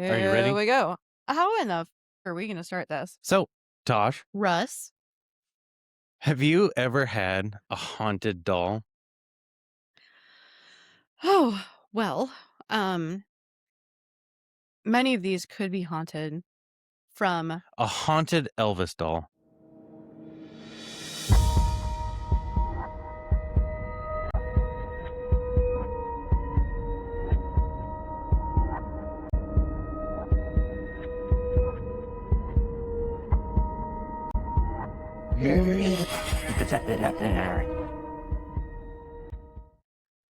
Are you ready? Here we go. How in the f are we gonna start this? So, Tosh, Russ? have you ever had a haunted doll? Oh, well, um, many of these could be haunted from A haunted Elvis doll.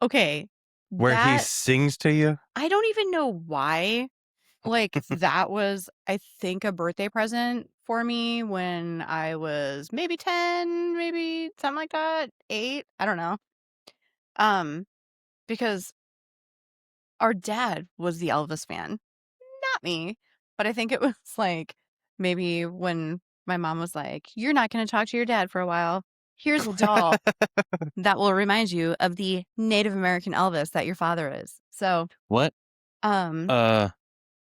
okay, Where he that sings to you? I don't even know why, like, that was, I think, a birthday present for me when I was maybe 10, maybe something like that, 8, I don't know. Um, because our dad was the Elvis fan, not me, but I think it was, like, maybe when my mom was like, "You're not gonna talk to your dad for a while. Here's a doll that will remind you of the Native American Elvis that your father is." So, What? um, Uh,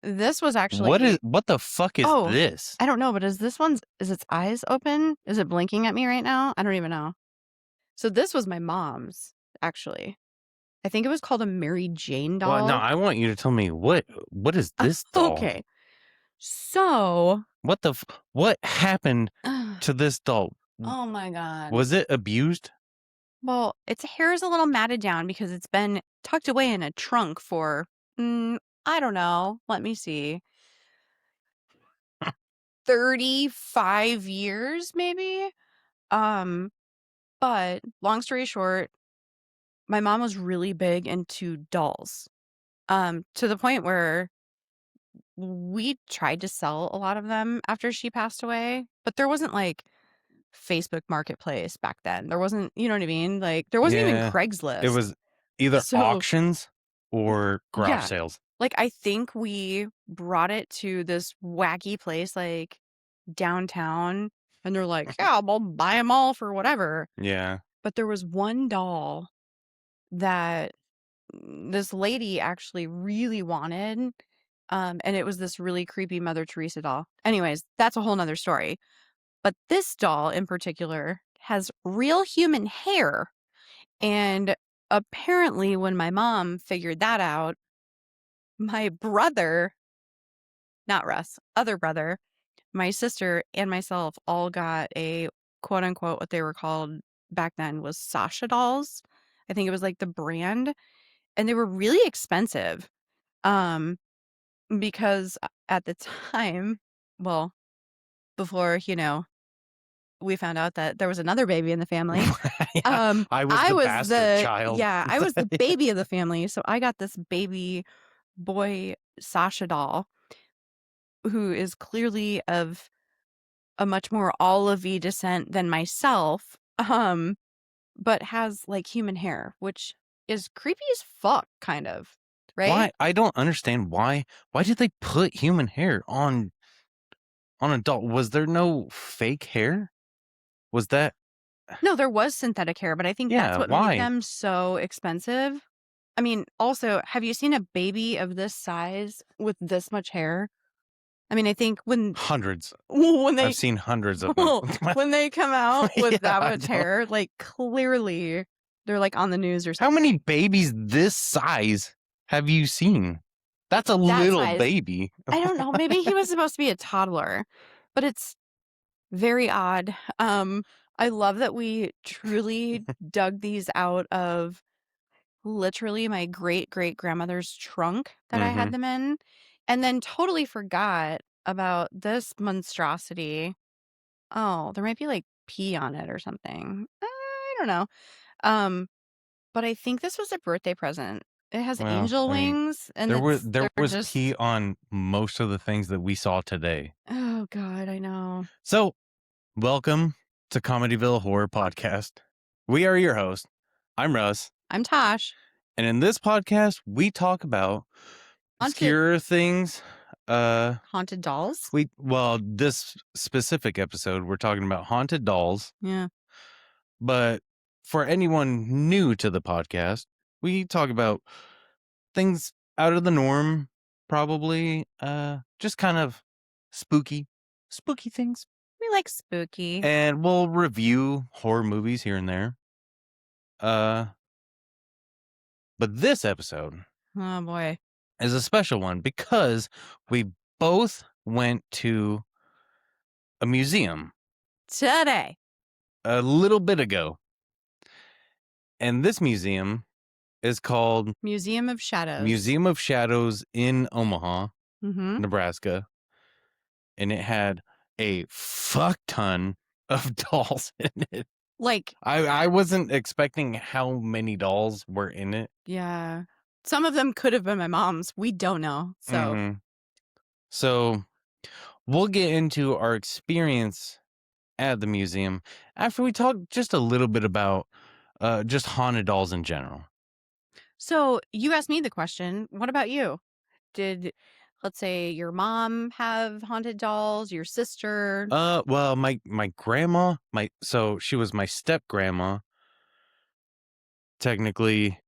this was actually what the fuck is oh, this? I don't know, but is its eyes open? Is it blinking at me right now? I don't even know. So this was my mom's, actually. I think it was called a Mary Jane Well, no, doll. I want you to tell me what is this doll? Okay. So What happened oh to this doll? my god. Was it abused? Well, its hair is a little matted down because it's been tucked away in a trunk for, I don't know, let me see, 35 years maybe? Um, but long story short, my mom was really big into dolls, to the point where we tried to sell a lot of them after she passed away, but there wasn't, like, Facebook Marketplace back then. There wasn't, you know what I mean? Like, there wasn't even Yeah. It Craigslist. was either So auctions or garage yeah. sales. Like, I think we brought it to this wacky place, like, downtown, and they're like, "Yeah, we'll buy them all for whatever." Yeah. But there was one doll that this lady actually really wanted, and it was this really creepy Mother Teresa doll. Anyways, that's a whole 'nother story. But this doll in particular has real human hair, and apparently when my mom figured that out, my brother, not Russ, other brother, my sister and myself all got a quote unquote what they were called back then was Sasha dolls. I think it was like the brand, and they were really expensive. Um because at the time, well, before, we found out that there was another baby in the family. Yeah, I was I the was bastard child. I was the baby of the family, so I got this baby boy Sasha doll who is clearly of a much more olivey descent than myself, but has, like, human hair, which is creepy as fuck, kind of, right? Why? I don't understand why did they put human hair on a doll? Was there no fake hair? Was that No, there was synthetic hair, but I think that's yeah, what made why? them so expensive. I mean, also, have you seen a baby of this size with this much hair? I mean, I think when Hundreds. when I've they seen hundreds of them. when they come out with Yeah, that I much don't. hair, like, clearly they're, like, on the news or How something. many babies this size have you seen? That's a That little size. baby. I don't know, maybe he was supposed to be a toddler, but it's very odd. I love that we truly dug these out of literally my great-great-grandmother's trunk that I Mm-hmm. had them in, and then totally forgot about this monstrosity. Oh, there might be, like, pee on it or something. I don't know. Um, but I think this was a birthday present. It has Well, angel I mean, wings, and it's there they're was just pee on most of the things that we saw today. oh god, I know. So, welcome to Comedyville Horror Podcast. We are your hosts. I'm Russ, I'm Tosh. and in this podcast, we talk about Haunted obscure things. haunted dolls? This specific episode, we're talking about haunted dolls. Yeah. But for anyone new to the podcast, we talk about things out of the norm, probably. Just kind of spooky things. We like spooky. And we'll review horror movies here and there. Uh, but this episode Oh boy. is a special one because we both went to a museum Today. a little bit ago. And this museum is called Museum of Shadows. Museum of Shadows in Omaha, Mm-hmm. Nebraska. And it had a fuck ton of dolls in it. Like, I wasn't expecting how many dolls were in it. yeah. Some of them could have been my mom's. We don't know. So, Mhm. So we'll get into our experience at the museum after we talk just a little bit about just haunted dolls in general. so you asked me the question. What about you? Did, let's say, your mom have haunted dolls? Your sister? Well, my grandma, so she was my step grandma, technically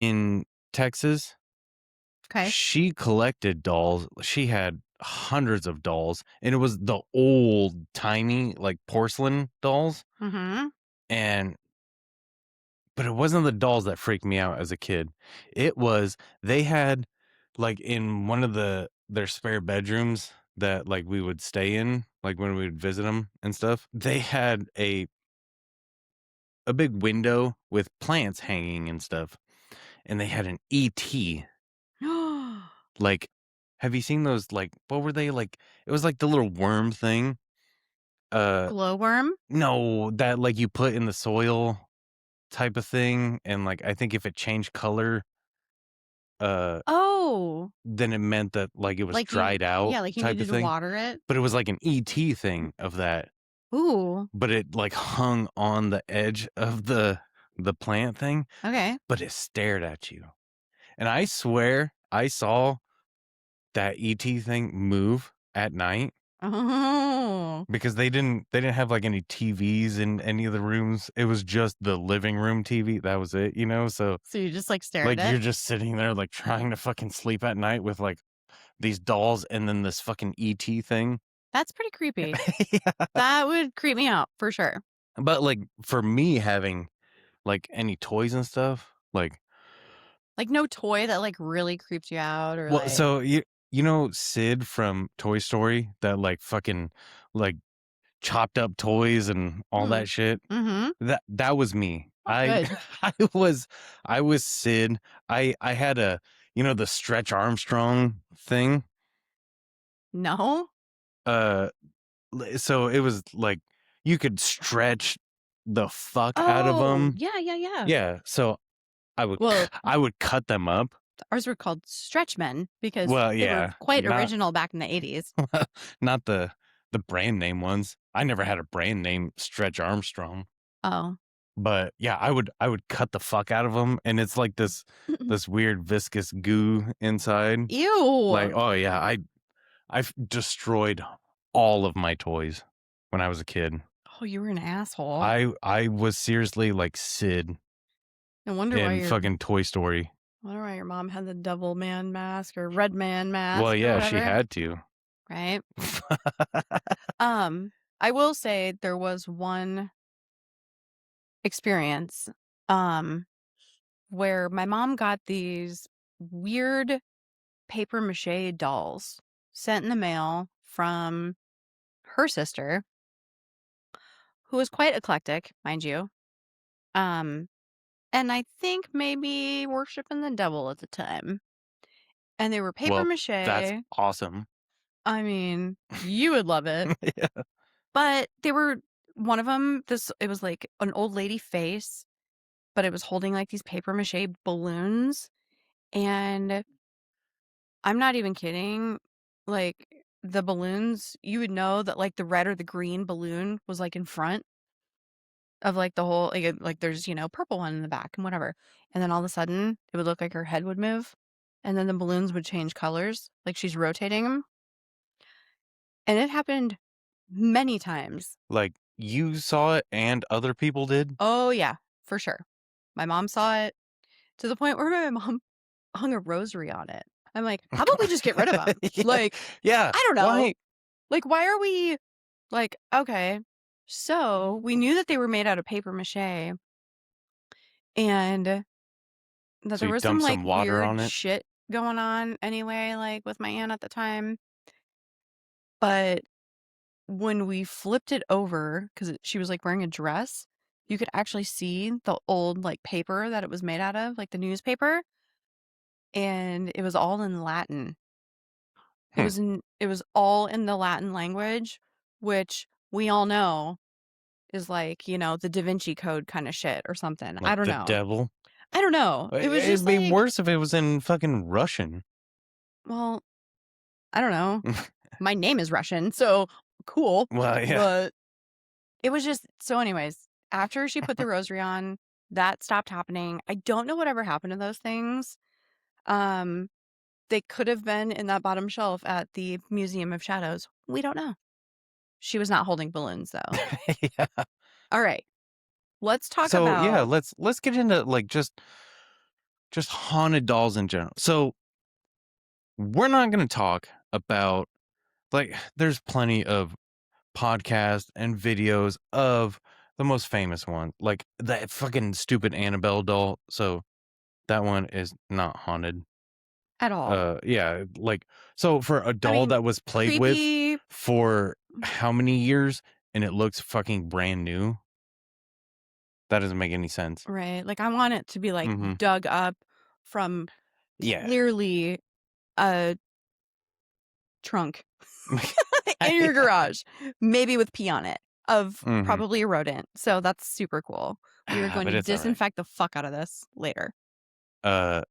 in Texas. Okay. She collected dolls. She had hundreds of dolls, and it was the old tiny like porcelain dolls. Mm-hmm. And but it wasn't the dolls that freaked me out as a kid. It was they had like in one of their spare bedrooms that like we would stay in, like when we would visit them and stuff. They had a big window with plants hanging and stuff, and they had an ET. Like, have you seen those? Like, what were they like? It was like the little worm thing. Glowworm? No, that like you put in the soil type of thing, and like I think if it changed color, uh, Oh, then it meant that like it was like you, dried out yeah, like you type of needed to thing. water it. But it was like an ET thing of that. Ooh, But it like hung on the edge of the plant thing, okay. but it stared at you. And I swear I saw that ET thing move at night Oh, because they didn't have like any TVs in any of the rooms. It was just the living room TV. That was it, you know? So so you just like stare like at you're it? just sitting there like trying to fucking sleep at night with like these dolls and then this fucking ET thing. That's pretty creepy. Yeah. That would creep me out for sure. But like for me having like any toys and stuff, like Like no toy that like really creeps you out or well, like, so you know Sid from Toy Story that like fucking like chopped up toys and all hmm, that shit. mm-hmm. That was me. Oh, good. I I was Sid. I had a the Stretch Armstrong thing. No. Uh so it was like you could stretch the fuck out of Oh, them. yeah, yeah, yeah. Yeah, so Well, I would cut them up. ours were called stretch men because Well, they were yeah, quite not original back in the 80s. not the brand name ones. I never had a brand name Stretch Armstrong. Oh. But yeah, I would cut the fuck out of them, and it's like this weird viscous goo inside. Like, Ew. oh yeah, I've destroyed all of my toys when I was a kid. Oh, you were an asshole. I was seriously like Sid No wonder why in your fucking Toy Story. wonder why your mom had the devil man mask or red man mask Well, or yeah, she whatever. had to. Right? I will say there was one experience where my mom got these weird paper mache dolls sent in the mail from her sister, who was quite eclectic, mind you. Um, and I think maybe worshiping the devil at the time. And they were paper Well, that's mache. awesome. I mean, you would love it. Yeah. But they were one of them. It was like an old lady face, but it was holding like these paper mache balloons. And I'm not even kidding. Like the balloons, you would know that like the red or the green balloon was like in front of like the whole like there's purple one in the back and whatever. And then all of a sudden it would look like her head would move, and then the balloons would change colors, like she's rotating them. And it happened many times. Like you saw it and other people did? Oh yeah, for sure. My mom saw it to the point where my mom hung a rosary on it. I'm like, "How about we just get rid of them?" Yeah. Like, Yeah. I don't know. Why? Like, why are we like, okay, so we knew that they were made out of paper mache and that So there you was some, dump like, some water weird on it? shit going on anyway, like, with my aunt at the time, but when we flipped it over, 'cause she was, like, wearing a dress, you could actually see the old, like, paper that it was made out of, like, the newspaper, and it was all in Latin. Hmm. It was all in the Latin language, which we all know is like, the Da Vinci Code kinda shit or something. I Like don't the know. devil? I don't know. It was just It'd be like, worse if it was in fucking Russian. well, I don't know. My name is Russian, so cool, Well, yeah. but it was just so anyways, after she put the rosary on, that stopped happening. I don't know whatever happened to those things. Um, they could have been in that bottom shelf at the Museum of Shadows. We don't know. She was not holding balloons though. Yeah. All right. Let's talk So yeah, about let's get into like just haunted dolls in general. So we're not going to talk about like there's plenty of podcasts and videos of the most famous one, like that fucking stupid Annabelle doll. So that one is not haunted. at all. Yeah, like so for a I doll mean, that was played with creepy, for how many years and it looks fucking brand new, that doesn't make any sense. right? Like I want it to be like Mhm. dug up from Yeah. clearly a trunk in your Yeah. garage, maybe with pee on it, of Mhm. probably a rodent. So that's super cool. We are going But to it's alright. disinfect the fuck out of this later. Uh,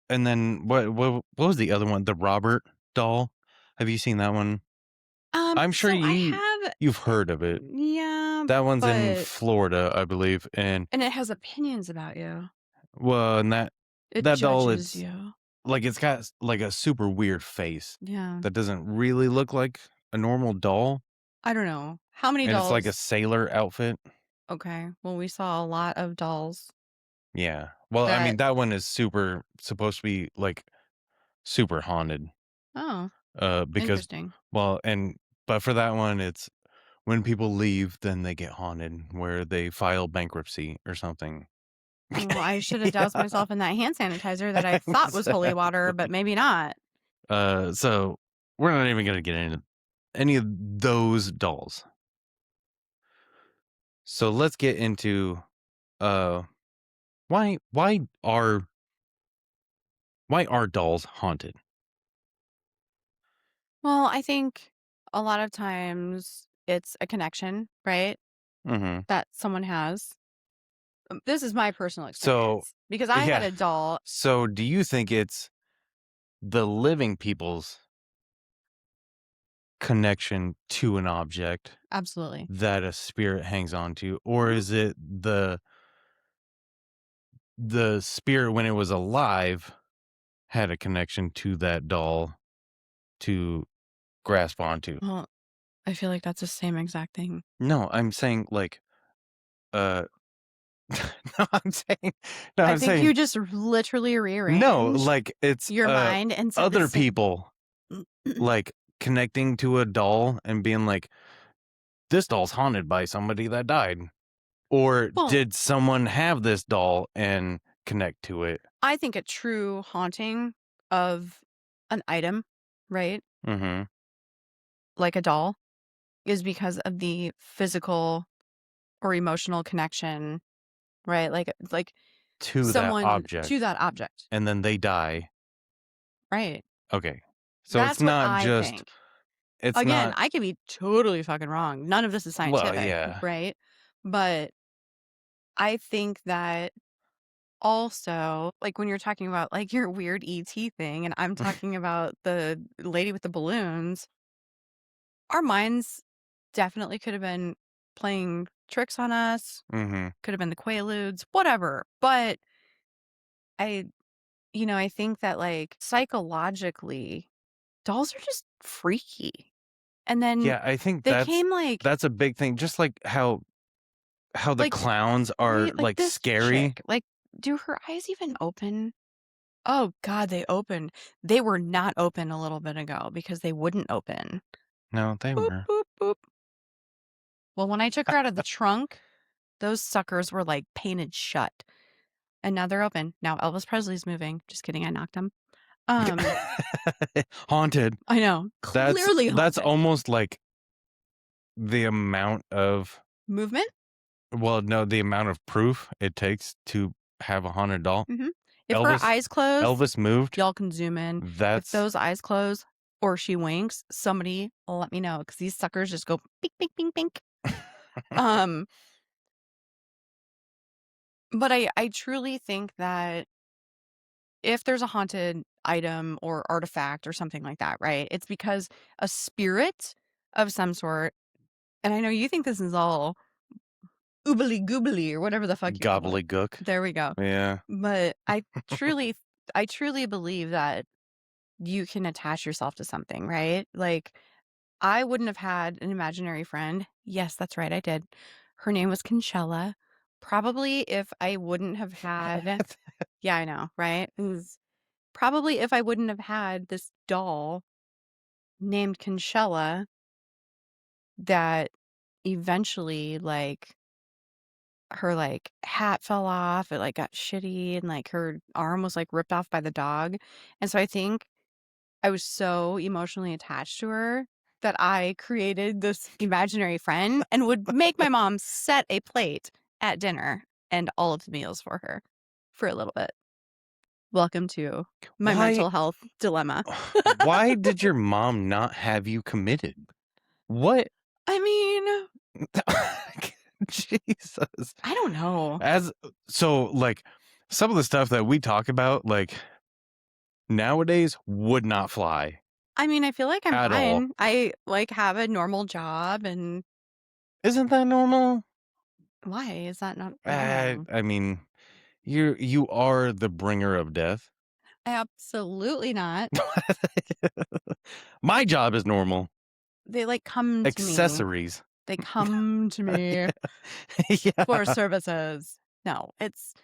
and then what was the other one? The Robert doll? Have you seen that one? I'm sure So I have, you've heard of it. yeah, That one's in but Florida, I believe, and and it has opinions about you. well, and It that doll, judges it's you. like it's got like a super weird face Yeah. that doesn't really look like a normal doll, I don't know. How many and it's like a dolls? sailor outfit. Okay. Well, we saw a lot of dolls Yeah. Well, I that, mean, that one is super supposed to be like super haunted. oh, Because interesting. well, and but for that one, it's when people leave, then they get haunted, where they file bankruptcy or something. Well, I should have doused Yeah. myself in that hand sanitizer that I thought was holy water, but Exactly. maybe not. So we're not even gonna get into any of those dolls. So let's get into uh why why are why are dolls haunted? Well, I think a lot of times it's a connection, right? Hmm. That someone has. This is my personal So experience because I had yeah. a doll. So do you think it's the living people's connection to an object Absolutely. that a spirit hangs on to, or Mhm. is it the spirit when it was alive had a connection to that doll to grasp onto? Well, I feel like that's the same exact thing. No, I'm saying like uh no, I I'm think saying you just literally no, rearranged like it's your mind and said the other same. people like connecting to a doll and being like, this doll's haunted by somebody that died. Or Well, did someone have this doll and connect to it? I think a true haunting of an item, right? Mhm. Like a doll, is because of the physical or emotional connection, right? Like To that someone to object, that object, and then they die. right? Okay. So it's That's what not I just think. it's Again, not I could be totally fucking wrong. None of this is well, scientific, yeah. right? But I think that also, like when you're talking about like your weird ET thing, and I'm talking about the lady with the balloons, our minds definitely could have been playing tricks on us, Mhm. could have been the Quaaludes, whatever. But I, I think that like psychologically, dolls are just freaky. And then Yeah, I think they came that's a big thing, just like how the like, clowns are, right? Like like, this scary. chick, like, do her eyes even open? Oh god, they opened. They were not open a little bit ago because they wouldn't open. No, they Boop, were. boop, boop. Well, when I took her out of the trunk, those suckers were, like, painted shut, and now they're open. Now Elvis Presley's moving. Just kidding, I knocked him. Um, Haunted. I know. That's Clearly that's haunted. almost like the amount of Movement? well, no, the amount of proof it takes to have a haunted doll. Mhm. If her Elvis eyes close, Elvis moved. y'all can zoom in. If That's those eyes close or she winks, somebody let me know because these suckers just go pink, pink, pink, pink. Um, but I truly think that if there's a haunted item or artifact or something like that, right? It's because a spirit of some sort, and I know you think this is all oobly goobly or whatever the fuck you call it. gobbledygook. There we go. Yeah. But truly, I truly believe that you can attach yourself to something, right? Like, I wouldn't have had an imaginary friend. Yes, that's right, I did. Her name was Conchella. Probably if I wouldn't have had yeah, I know, right? It was probably if I wouldn't have had this doll named Conchella that eventually, like, her, like, hat fell off, it, like, got shitty, and, like, her arm was, like, ripped off by the dog, and so I think I was so emotionally attached to her that I created this imaginary friend and would make my mom set a plate at dinner and all of the meals for her for a little bit. Welcome to my Why mental health dilemma. why did your mom not have you committed? What? I mean, Jesus. I don't know. As so like some of the stuff that we talk about like nowadays would not fly I mean, I feel like I'm at all. fine. I, like, have a normal job and Isn't that normal? why is that not normal? I mean, you are the bringer of death. Absolutely not. My job is normal. They, like, come to me. Accessories. They come to me for Yeah. services. No, it's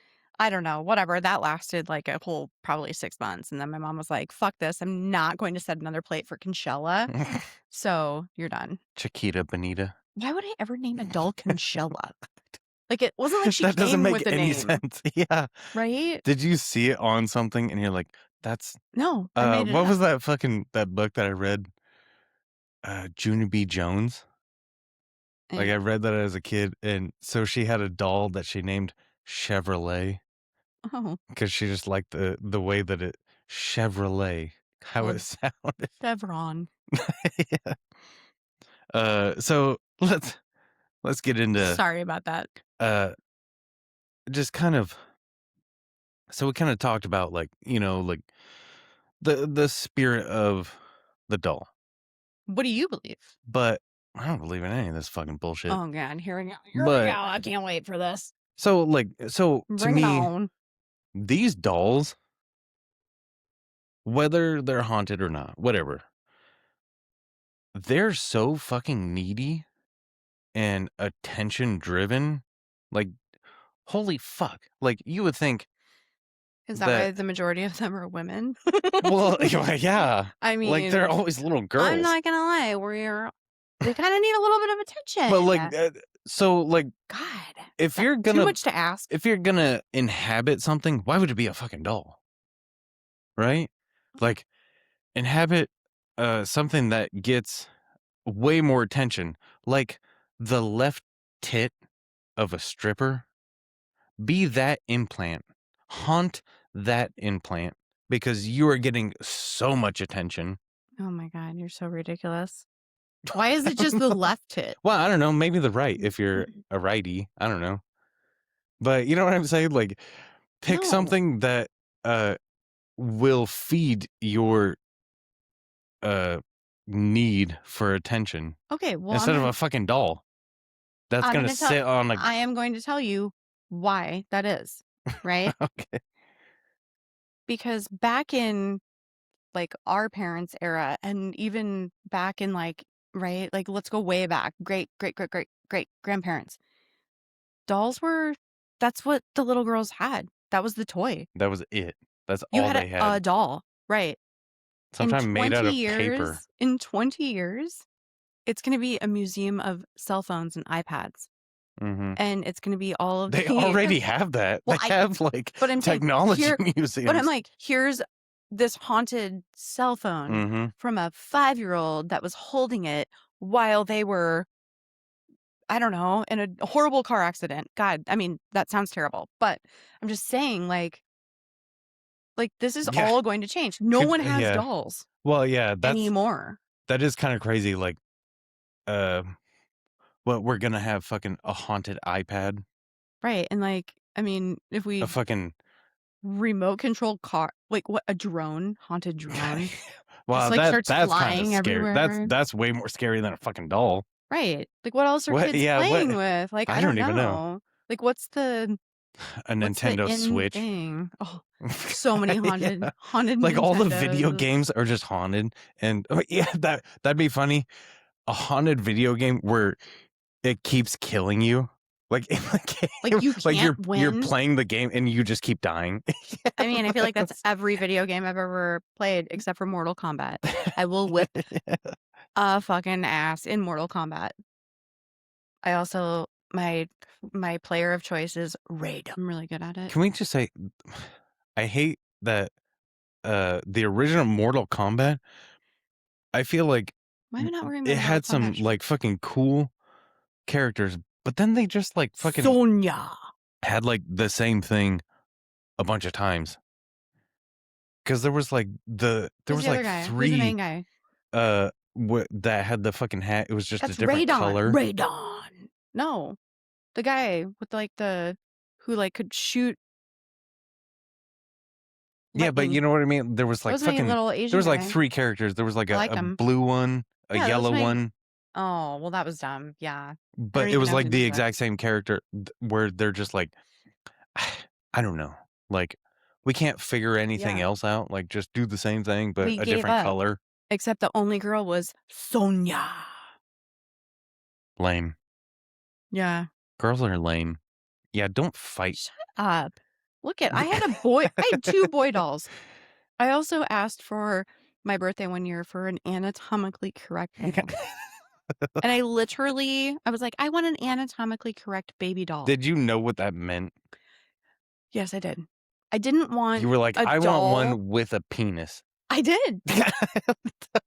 I don't know, whatever. That lasted, like, a whole probably 6 months, and then my mom was like, "Fuck this. I'm not going to set another plate for Conchella, so you're done." Chiquita Bonita. Why would I ever name a doll Conchella? Like, it wasn't like she That doesn't came make with a any name, sense. Yeah. right? Did you see it on something and you're like, that's No, I made it what up. was that book that I read? Junie B. Jones. Like Eh, I read that as a kid, and so she had a doll that she named Chevrolet oh, because she just liked the way that it Chevrolet, how it called sounded. Chevron. Yeah. So let's get into Sorry about that. uh just kind of so we kind of talked about like like the spirit of the doll, What do you believe? but I don't believe in any of this fucking bullshit. Oh, God, here we go. Here we go. But I can't wait for this. so to Bring it me, on. these dolls, whether they're haunted or not, whatever, they're so fucking needy and attention driven. Like, holy fuck. Like, you would think Is that that, why the majority of them are women? well, yeah, I like they're mean, always little I'm girls. not gonna lie, they kinda need a little bit of But like, attention. so like, God, is if that you're too gonna much to ask? if you're gonna inhabit something, why would it be a fucking doll, right? Like, inhabit something that gets way more attention, like the left tit of a stripper. Be that implant. Haunt that implant because you are getting so much attention. Oh my god, you're so ridiculous. Why is I it don't just the know. left tit? Well, I don't know. Maybe the right if you're a righty. I don't know. But you know what I'm saying? Like, pick No. something that uh will feed your uh need for attention Okay, well, instead of a fucking doll that's I'm gonna gonna tell sit on a I am going to tell you why that is, right? okay. Because back in, like, our parents' era and even back in, like right? Like, let's go way back, great, great, great, great, great grandparents. Dolls were that's what the little girls had. That was the toy. That was it. That's You all had they a had. doll, right. Sometimes made out of paper. In 20 years, it's gonna be a museum of cell phones and iPads, Mhm. and it's gonna be all of They the already have that. well, They have, like, but I'm saying, technology here but I'm museums. like, here's this haunted cell phone Mhm. from a 5-year-old that was holding it while they were, I don't know, in a horrible car accident. God, I mean, that sounds terrible, but I'm just saying, this is Yeah. all going to change. No Could one has yeah. dolls Well, yeah, anymore, that is kinda crazy, like, um, what, we're gonna have fucking a haunted iPad? right? And, I mean, if A we fucking remote control car, what, a drone, haunted drone, just, Well, starts that's kinda flying scary. everywhere. That's way more scary than a fucking doll. Right. Like, what else are What kids yeah, playing what with? Like, I I don't don't even know. know. Like, A what's the Nintendo in Switch. thing? Oh, so many Yeah. haunted Like, all the video Nintendos. games are just haunted, and oh, yeah, that'd be funny. A haunted video game where it keeps killing you. Like, in the Like, game, you like, can't you're win. playing the game and you just keep dying. I mean, I feel like that's Yes. every video game I've ever played except for Mortal Kombat. I will whip a fucking ass in Mortal Kombat. I also my player of choice is Raid. I'm really good at it. Can we just say, I hate that, the original Mortal Kombat, I feel like Why am I not wearing my it Mortal had Kombat some, shirt? like, fucking cool characters, but then they just, like, fucking Sonya. had, like, the same thing a bunch of times. 'Cause there Who's was, the other like, guy? Who's the 3, main guy? that had the fucking hat, it was just a That's different Radon. color. Radon. No, the guy with the who could shoot Yeah, but you lightning. know what I mean? There was, That like, was my fucking little there Asian was, like, guy. 3 characters. There was, like, I like a him. blue one, a Yeah, that was yellow my. one, Oh, well, that was dumb. Yeah, I don't but it even was, know like, who the he was. exact same character where they're just, like, I don't know, like, we can't figure anything Yeah, else out, like, just do the same thing, but we a gave different up. color. Except the only girl was Sonya. Lame. Yeah. Girls are lame. Yeah, don't fight. Shut up. Look at I had 2 boy dolls. I also asked for my birthday one year for an anatomically correct doll. And I was like, "I want an anatomically correct baby doll." Did you know what that meant? Yes, I did. I didn't want You were like, a "I want doll. one with a penis." I did.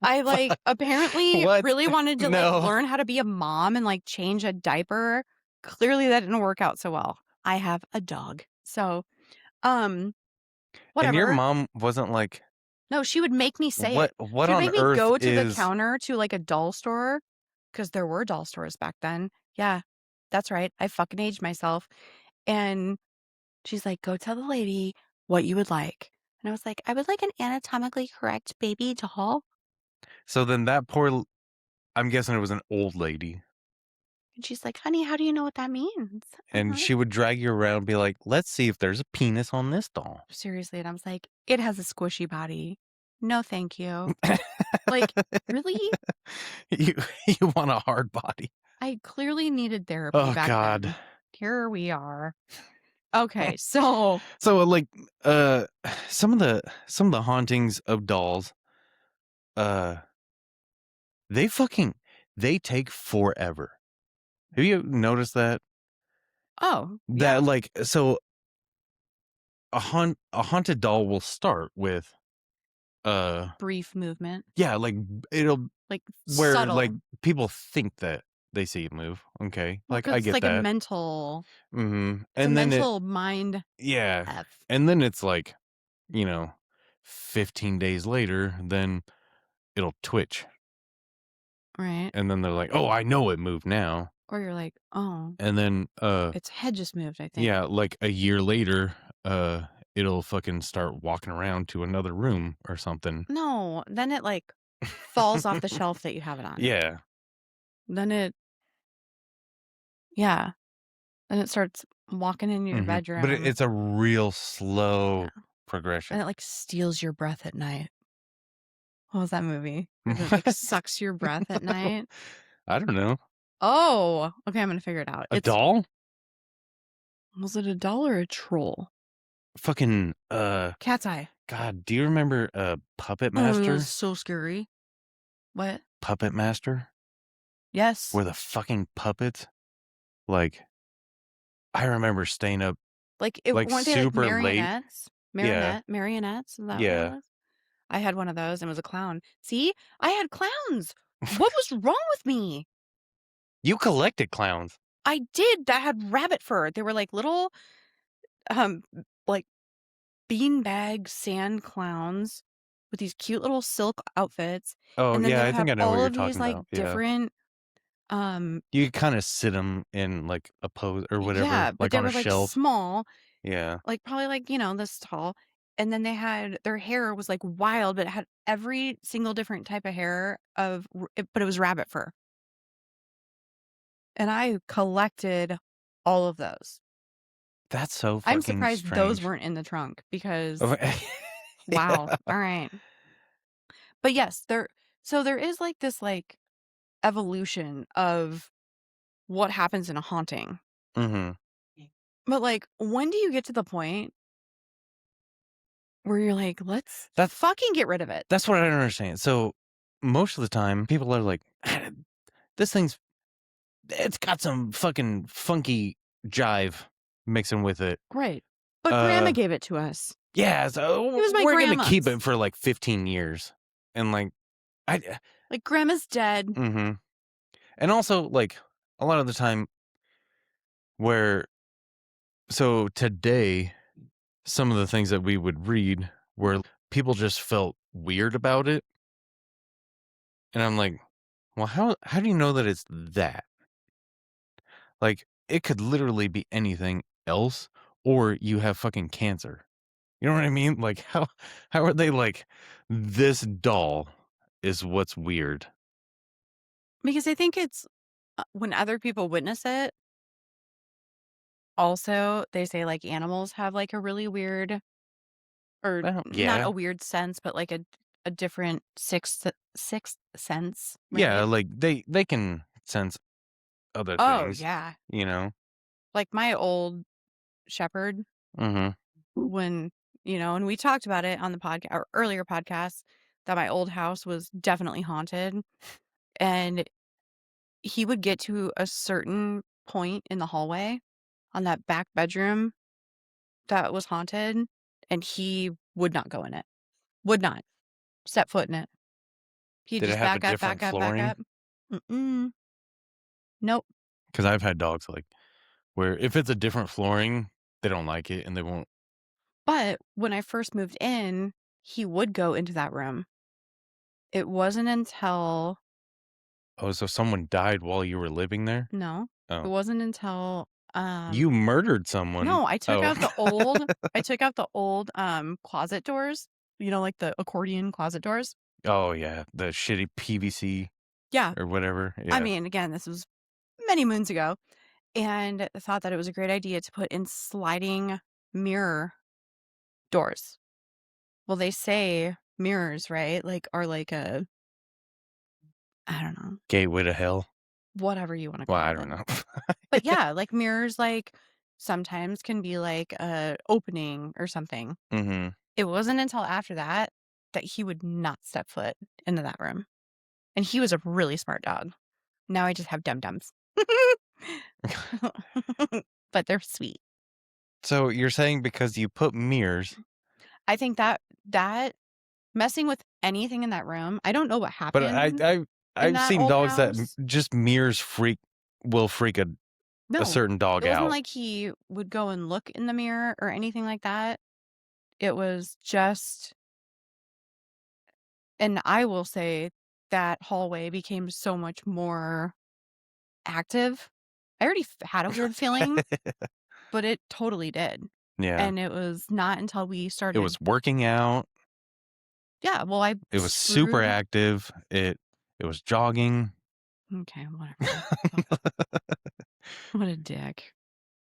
I, Fuck. apparently What? really wanted to, No. learn how to be a mom and, change a diaper. Clearly, that didn't work out so well. I have a dog. So, um, And your whatever. mom wasn't like, No, she would make me say it. what She would on make me earth go to the is counter to, a doll store, because there were doll stores back then. Yeah, that's right. I fucking aged myself. And she's like, "Go tell the lady what you would like." And I was like, "I would like an anatomically correct baby doll." so then that poor I'm guessing it was an old lady, And she's like, "Honey, how do you know what that means?" and she would drag you around and be like, "Let's see if there's a penis on this doll." Seriously, and I was like, "It has a squishy body. No, thank you." Like, really? You you want a hard body. I clearly needed therapy Oh back god. then. Here we are. Okay, so So, like, uh, some of the hauntings of dolls, uh, they fucking they take forever. Have you noticed that? oh, That, yeah, like, so a haunted doll will start with, uh brief movement, yeah, like, it'll like, where, like, subtle. people think that they see it move, okay, Well, like, because I it's get like a that. mental Mhm, it's a and then mental mind yeah, F, and then it's like, you know, 15 days later, then it'll twitch, right? and then they're like, "Oh, I know it moved now." Or you're like, "Oh, And then, its head just moved, I think." yeah, like, a year later, it'll fucking start walking around to another room or something. No, then it, falls off the shelf that you have it on. Yeah. Then it yeah, then it starts walking in your Mhm. But bedroom. it's a real Yeah, slow and progression. it, steals your breath at night. What was that movie? Where it, sucks your breath at night? I don't know. Oh, okay, I'm gonna figure it out. A doll? Was it a doll or a troll? fucking, Cat's Eye. God, do you remember, Puppet Oh, that was Master? so scary. What? Puppet Master? Yes. Where the fucking puppets, like, I remember staying up, Like, like, weren't they like super late. marionettes? Yeah, Marionettes? Is that what it yeah. was? I had one of those and it was a clown. See? I had clowns. What was wrong with me? You collected clowns. I did. That had rabbit fur. They were like little, um, like beanbag sand clowns with these cute little silk outfits, Oh, and then yeah, they I would have think I know what all you're of these, talking like, about, yeah. different, um You could kinda sit them in, like, a pose or whatever, yeah, but like, they on a were, like, shelf. small, Yeah. like, probably, like, this tall, and then they had their hair was, like, wild, but it had every single different type of hair of but it was rabbit fur, and I collected all of those. That's so I'm fucking surprised those strange. weren't in the trunk because Okay. wow, Yeah. alright. But yes, there is, like, this, like, evolution of what happens in a haunting. Mhm. But, like, when do you get to the point where you're like, "Let's That fucking get rid of it." that's what I don't understand. So, most of the time, people are like, "Ah, this thing's it's got some fucking funky jive mixing with it." Right. But grandma Uh, gave it to us. yeah, It so was my we're gonna keep grandma's. it for, like, 15 years. And, like, I Like, grandma's dead. mhm. And also, like, a lot of the time where so today, some of the things that we would read where people just felt weird about it, and I'm like, "Well, how do you know that it's that?" Like, it could literally be anything else, or you have fucking cancer. You know what I mean? Like, how are they like, "This doll is what's weird." Because I think it's, when other people witness it, also, they say, like, animals have, like, a really weird or Well, not a yeah. weird sense, but, like, a different sixth sense, Yeah, right? like, they can sense other Oh, things, yeah. you know? Like, my old shepherd, Mhm. when and we talked about it on the podcast or earlier podcasts, that my old house was definitely haunted, and he would get to a certain point in the hallway on that back bedroom that was haunted, and he would not go in it. Would not step foot in it. He'd Did it just have a back up, different back up, back flooring? up. Mm-mm. Nope. Because 'Cause I've had dogs, like, where if it's a different flooring, they don't like it and they won't. But when I first moved in, he would go into that room. It wasn't until Oh, so someone died while you were living there? no, it Oh. wasn't until, You murdered someone. no, Oh. I took out the old, closet doors, like the accordion closet doors? Oh, yeah, the shitty PVC Yeah. or whatever, I yeah. mean, again, this was many moons ago, and thought that it was a great idea to put in sliding mirror doors. Well, they say mirrors, right? Like, are like a I don't know, Gateway to hell? whatever you wanna Well, call I it. don't know. But yeah, like mirrors, like, sometimes can be like a opening or something. Mhm. It wasn't until after that that he would not step foot into that room, and he was a really smart dog. Now I just have dum-dums. But they're sweet. So you're saying because you put mirrors, I think that messing with anything in that room I don't know what but happened in I've that seen old dogs that house. just mirrors will freak a No, certain dog it wasn't out. like he would go and look in the mirror or anything like that. It was just and I will say that hallway became so much more active. I already had a weird feeling, but it totally did. Yeah. And it was not until we It started was working out, yeah, well, I it was super screwed active, it was jogging. okay, whatever. Ugh, what a dick.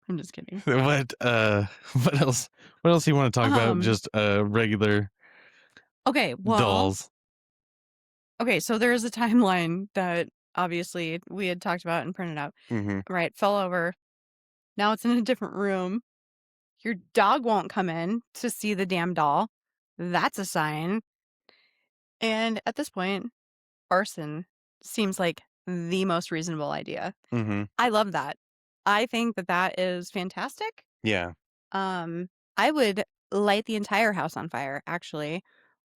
I'm just kidding. What, what else you wanna talk about? Um, Just, regular okay, well, dolls. okay, so there's a timeline that obviously we had talked about and printed out. Mhm. Right, fell over. Now it's in a different room. Your dog won't come in to see the damn doll. That's a sign. And at this point, arson seems like the most reasonable idea. Mhm. I love that. I think that that is fantastic. Yeah. Um, I would light the entire house on fire, actually,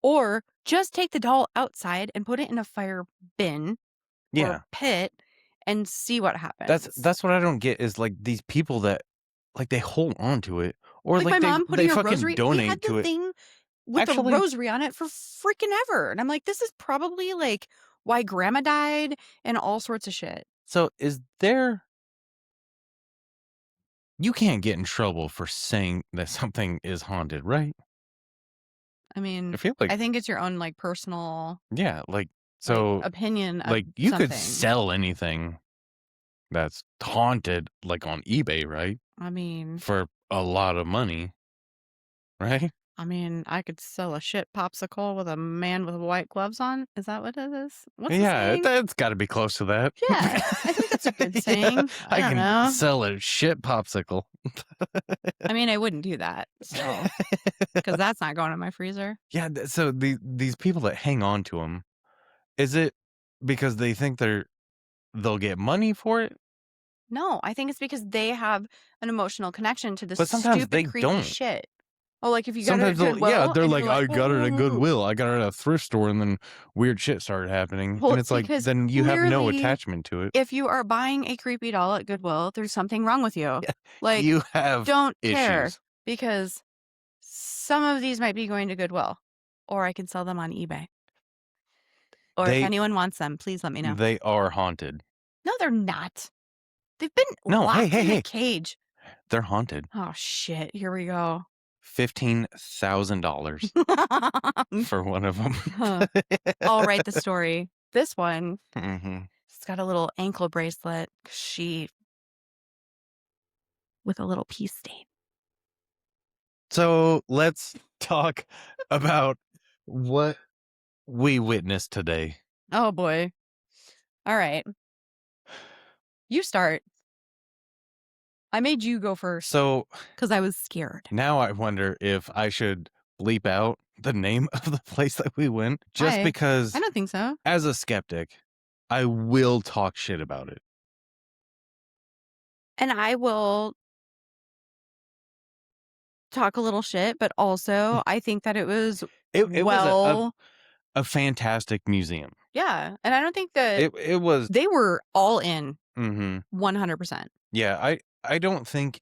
or just take the doll outside and put it in a fire bin or Yeah. pit and see what happens. That's what I don't get is, like, these people that, like, they hold on to it or, Like like, my mom they putting a fucking rosary, we had donate the to it. thing with the Actually rosary on it for freaking ever. And I'm like, this is probably like why grandma died and all sorts of shit. so is there you can't get in trouble for saying that something is haunted, right? I I mean, feel like I think it's your own like personal yeah, like, like so, opinion of like, you could something. sell anything that's haunted, like, on eBay, right? I mean, For a lot of money, right? I could sell a shit popsicle with a man with white gloves on. Is that what it is? What's the Yeah, saying? that's gotta be close to that. Yeah, I think that's a good Yeah, saying. I I don't can know. sell a shit popsicle. I mean, I wouldn't do that. So, because that's not going in my freezer. Yeah, so these people that hang on to them, is it because they think they'll get money for it? No, I think it's because they have an emotional connection to this But sometimes stupid, they creepy don't. shit. Oh, like if you got it at Sometimes they'll yeah, Goodwill they're and like, you're like, "I got it at "Ooh." Goodwill. I got it at a thrift store," and then weird shit started happening, Well, and it's it's like, because then you have no clearly, attachment to it. if you are buying a creepy doll at Goodwill, there's something wrong with you. Yeah, Like, you have don't care issues. because some of these might be going to Goodwill, or I can sell them on eBay. Or if They anyone wants them, please let me know. they are haunted. No, they're not. They've been No, hey, locked hey, in a hey, cage. they're haunted. Oh shit, here we go. $15,000 for one of them. Huh. I'll write the story. This one, Mhm. it's got a little ankle bracelet. She with a little pea stain. So, let's talk about what we witnessed today. Oh boy. All right. You start. I made you go first So, because I was scared. now I wonder if I should bleep out the name of the place that we went just Why? I because don't think so. as a skeptic, I will talk shit about it. And I will talk a little shit, but also I think that it was It was well, a fantastic museum. yeah. And I don't think that It was they were all in mhm. 100%. Yeah, I don't think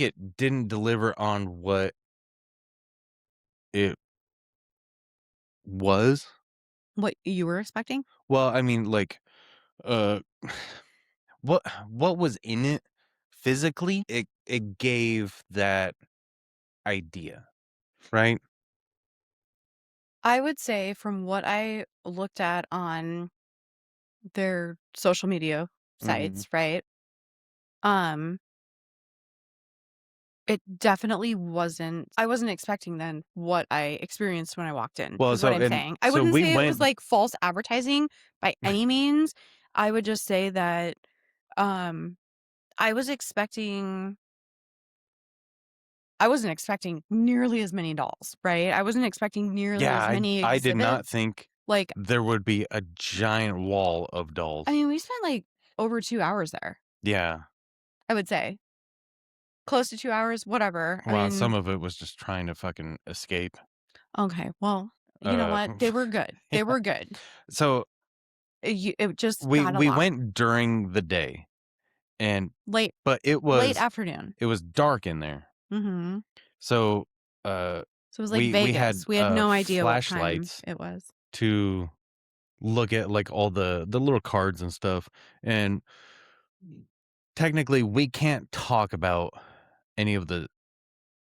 it didn't deliver on what it was. What you were expecting? Well, I mean, like, uh, what was in it physically, it gave that idea, right? I would say from what I looked at on their social media Mhm. sites, right? Um, it definitely wasn't I wasn't expecting then what I experienced when I walked in, Well, is what so I'm and saying. I so wouldn't we say it was went like false advertising by any means. I would just say that um I was expecting I wasn't expecting nearly as many dolls, right? I wasn't expecting nearly yeah, as many I did not exhibits. think Like, there would be a giant wall of I dolls. mean, we spent like over 2 hours there, Yeah. I would say. Close to 2 hours, whatever. I Well, some mean, of it was just trying to fucking escape. okay, well, you know Uh, what? They were good. They yeah. were good. So It just we got a we lot. went during the day and Late but late afternoon. it was dark in there. Mhm. So, uh, So it was like we had, Vegas. We had no idea what time flashlights it was. to look at, like, all the little cards and stuff, and technically, we can't talk about any of the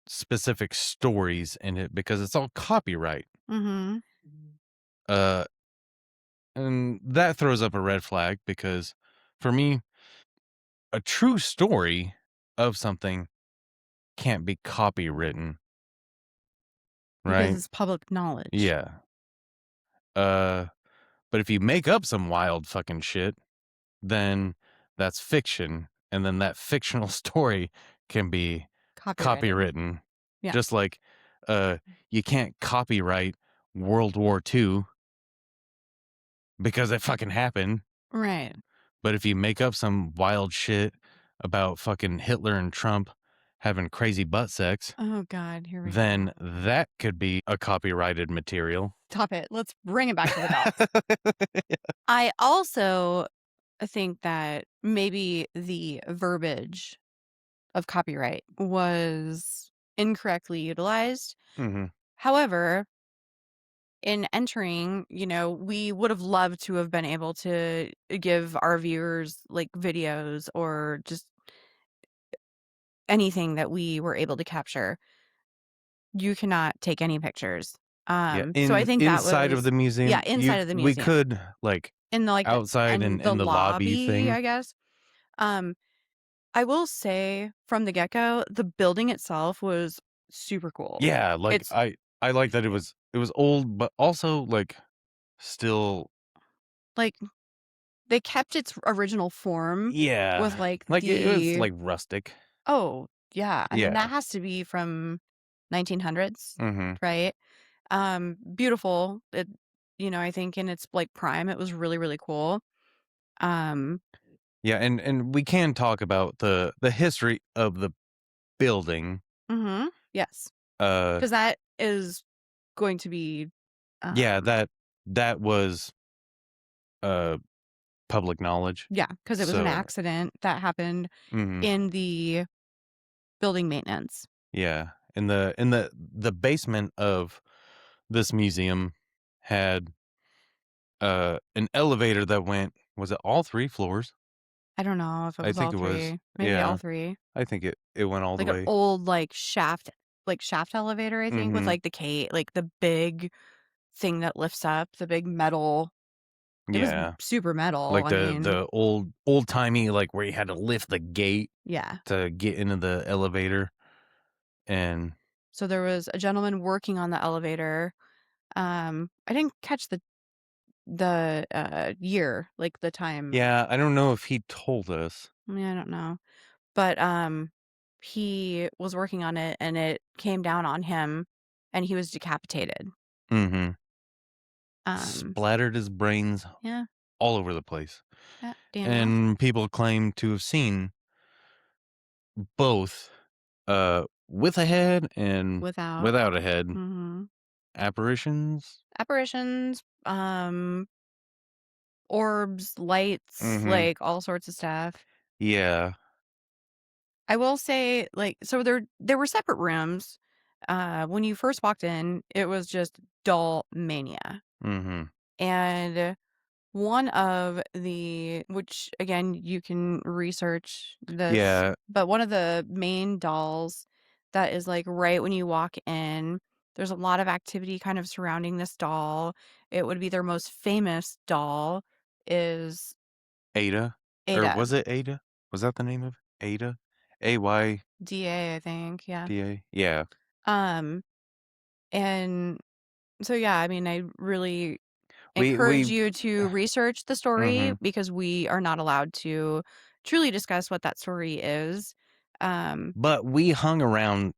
specific stories in it because it's all copyright. Mhm. Uh, and that throws up a red flag because for me, a true story of something can't be copywritten, Because right? it's public knowledge. Yeah. Uh, but if you make up some wild fucking shit, then that's fiction, and then that fictional story can be Copyrighted. copywritten. Yeah. Just like, uh, you can't copyright World War II because it fucking happened. Right. But if you make up some wild shit about fucking Hitler and Trump having crazy butt sex, Oh God, here we go. then that could be a copyrighted material. Stop it. Let's bring it back to the dolls. I also think that maybe the verbiage of copyright was incorrectly utilized. Mhm. However, in entering, we would have loved to have been able to give our viewers like videos or just anything that we were able to capture. You cannot take any pictures. Yeah, So I think that inside of was, the yeah, museum, inside of the we museum could, like, in the like outside and the in the lobby lobby, thing. I guess. Um, I will say from the get go, the building itself was super cool. Yeah, like, It's I like that it was old, but also, like, still like they kept its original form yeah, with like like, it was, the like, rustic. oh yeah, I mean that Yeah. has to be from 1900s, Mhm. right? Beautiful. I think in its like prime, it was really really cool. Um, Yeah, and we can talk about the history of the building. yes, Uh, because that is going to be yeah, um that was, uh, public knowledge. yeah, because it was an So accident that happened mhm, in the building maintenance. yeah, in the basement of this museum had, an elevator that went was it all 3 floors? I don't know if it I was think all it was. 3, maybe all Yeah, 3. I think it went all the Like an way. old, like, shaft elevator, I think, with, Mhm. like, like, the big thing that lifts up, the big metal it was Yeah. super metal, Like I mean the old-timey, like, where you had to lift the gate yeah. to get into the elevator, and So there was a gentleman working on the elevator, I didn't catch the year, like, the time. yeah, I don't know if he told us. I don't know. But, he was working on it, and it came down on him, and he was decapitated. Mhm. Um, Splattered his brains yeah, all over the place, damn well, and people claim to have seen both, with a head and without without a head mhm. apparitions. Apparitions, orbs, lights, Mhm. like, all sorts of stuff. Yeah. I will say, like, so there were separate rooms. When you first walked in, it was just doll mania, Mhm. and one of the which again, you can research this, Yeah. but one of the main dolls that is, like, right when you walk in, there's a lot of activity kind of surrounding this doll. It would be their most famous doll is Ada? Or Ada, was it Ada? Was that the name of it? Ada? AYDA? DA, I think, yeah. Yeah. Um, and so, yeah, I mean, I really encourage We you to research the story mhm. because we are not allowed to truly discuss what that story is. Um, But we hung around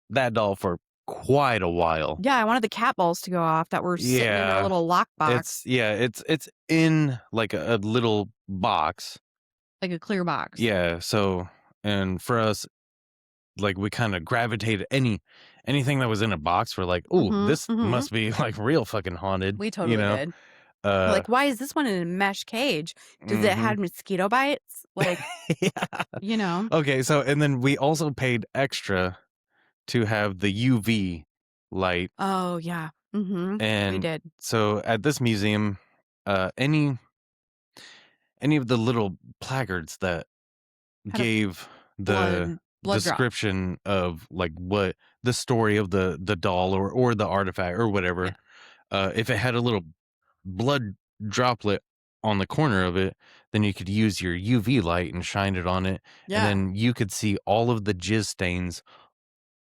that doll for quite a while. yeah, I wanted the cat balls to go off that were sitting in a Yeah. little lockbox, It's in, like, a little box. like a clear box. Yeah, so and for us, like, we kinda gravitated anything that was in a box, we're like, "Ooh, Mhm, this mhm. must be, like, real fucking haunted," We you totally know? did. We're Uh like, "Why is this one in a mesh cage? Does it mhm. have mosquito bites?" Like, Yeah. you know? Okay, so and then we also paid extra to have the UV light, Oh, yeah. Mhm. We and did. so at this museum, any of the little placards that Had a gave the blood drop. description of, like, what the story of the doll or the artifact or Yeah. whatever, if it had a little blood droplet on the corner of it, then you could use your UV light and shine it on it, and Yeah. then you could see all of the jizz stains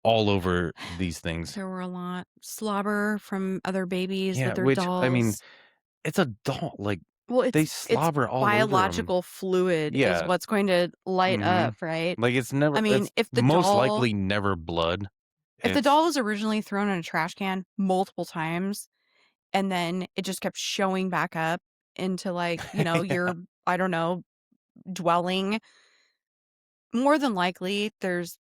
all over these things. There were a lot. Slobber from other babies with Yeah, their which I mean, dolls. it's a doll, like, Well, They it's slobber all over them. biological fluid is Yeah. what's going to light Mhm. up, right? Like, I mean, it's most likely never blood. if the It's doll was originally thrown in a trash can multiple times and then it just kept showing back up into like, yeah. your, I don't know, dwelling, more than likely there's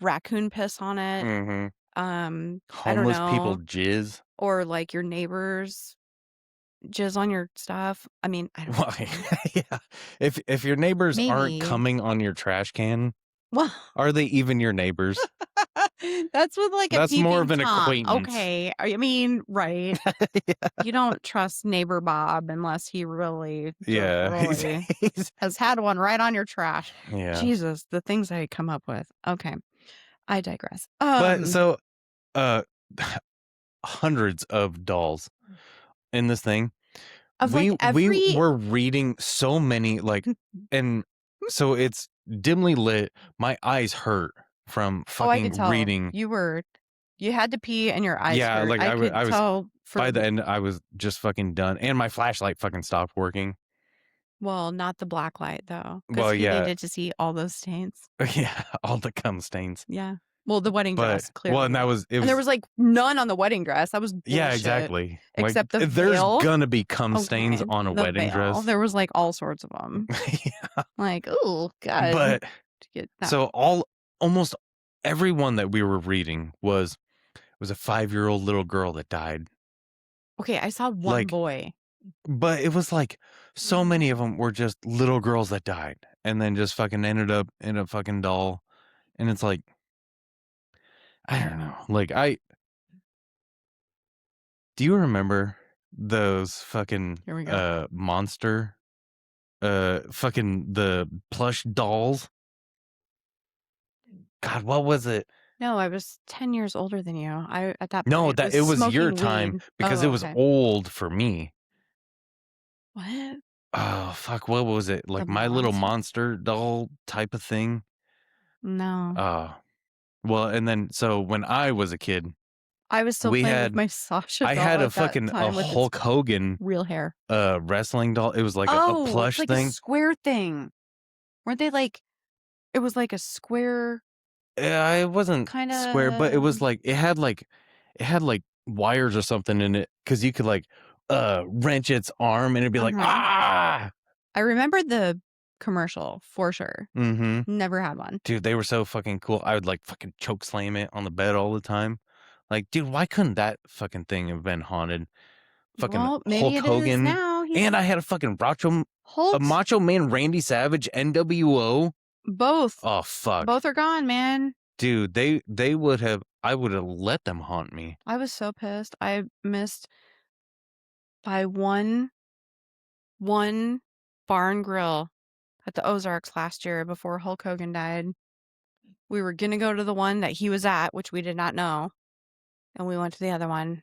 raccoon piss on it. Mhm. I don't Homeless people know, jizz. or like your neighbors jizz on your stuff. I mean, I don't Why? know. Yeah. If your neighbors aren't Maybe. coming on your trash can, Well, are they even your neighbors? that's with like a That's more peeping of an Tom. acquaintance. Okay. I mean, right. Yeah. You don't trust neighbor Bob unless he really just Yeah. really He's has had one right on your trash. yeah. Jesus, the things I come up with. Okay. I digress. But so, uh, hundreds of dolls in this thing. Of like We every were reading so many, like, and so it's dimly lit. My eyes hurt from oh, I could fucking tell reading. you had to pee and your eyes Yeah, hurt. like I could I was tell by for the end, I was just fucking done, and my flashlight fucking stopped working. well, not the black light though, because Well, he yeah, needed to see all those stains. yeah, all the cum stains. Yeah. Well, the wedding But dress, well, and clearly. that was it And there was was like none on the wedding dress. That was yeah, bullshit. exactly. Like Except the there's veil. gonna be cum stains Okay, on a the wedding veil. dress. There was like all sorts of them. Yeah, Like, oh God. but To get that. so almost everyone that we were reading was a 5-year-old little girl that died. Okay, I saw one Like, boy. but it was like so many of them were just little girls that died and then just fucking ended up in a fucking doll. And it's like, I don't know. Like, do you remember those fucking Here we go. monster fucking the plush dolls? God, what was it? No, I was 10 years older than you. I at that No, point that was it was your smoking time weed. because Oh, it was okay. old for me. What? Oh, fuck, what was it? The Like My Little monster? Monster doll type of thing? No. Uh, well, and then so when I was a kid, I was still we playing with had my Sasha I doll had a at that fucking a time with its Hulk Hogan real hair. wrestling doll. It was like a Oh, it's plush like a thing. square thing. Weren't they like it was like a square Yeah, it wasn't square, but it was kinda like it had like wires or something in it because you could like wrench its arm and it'd be like uh-huh. ah. I remember the commercial for sure. Mm-hmm. Never had one. Dude, they were so fucking cool. I would like fucking choke slam it on the bed all the time. Like, dude, why couldn't that fucking thing have been haunted? Fucking Well, maybe Hulk it is Hogan. now. And I had a fucking a Hulk's Macho Man Randy Savage NWO. both. Oh fuck. Both are gone, man. Dude, they would have I would have let them haunt me. I was so pissed. I missed by one bar and grill at the Ozarks last year before Hulk Hogan died. We were gonna go to the one that he was at, which we did not know, and we went to the other one.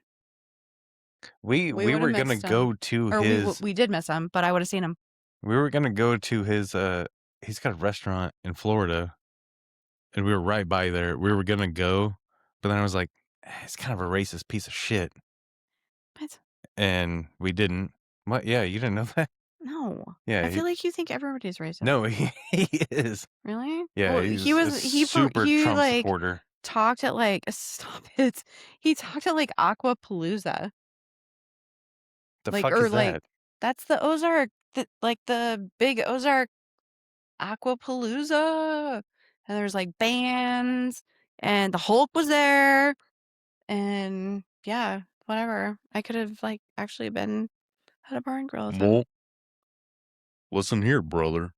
We We we would have were gonna missed him, go to or his we did miss him, but I would have seen him. we were gonna go to his he's got a restaurant in Florida and we were right by there. We were gonna go, but then I was like, it's kind of a racist piece of shit. What? And we didn't. What? Yeah, you didn't know that? No, Yeah, I feel like you think everybody's racist. no, he is. Really? Yeah, Well, he's a super he Trump like supporter. talked at like stop it. He talked at like Aquapalooza. The Like fuck or is like that? that's the Ozark like the big Ozark Aquapalooza. And there's like bands and the Hulk was there and yeah, whatever. I could have like actually been at a bar and grill with him. Well, listen here, brother.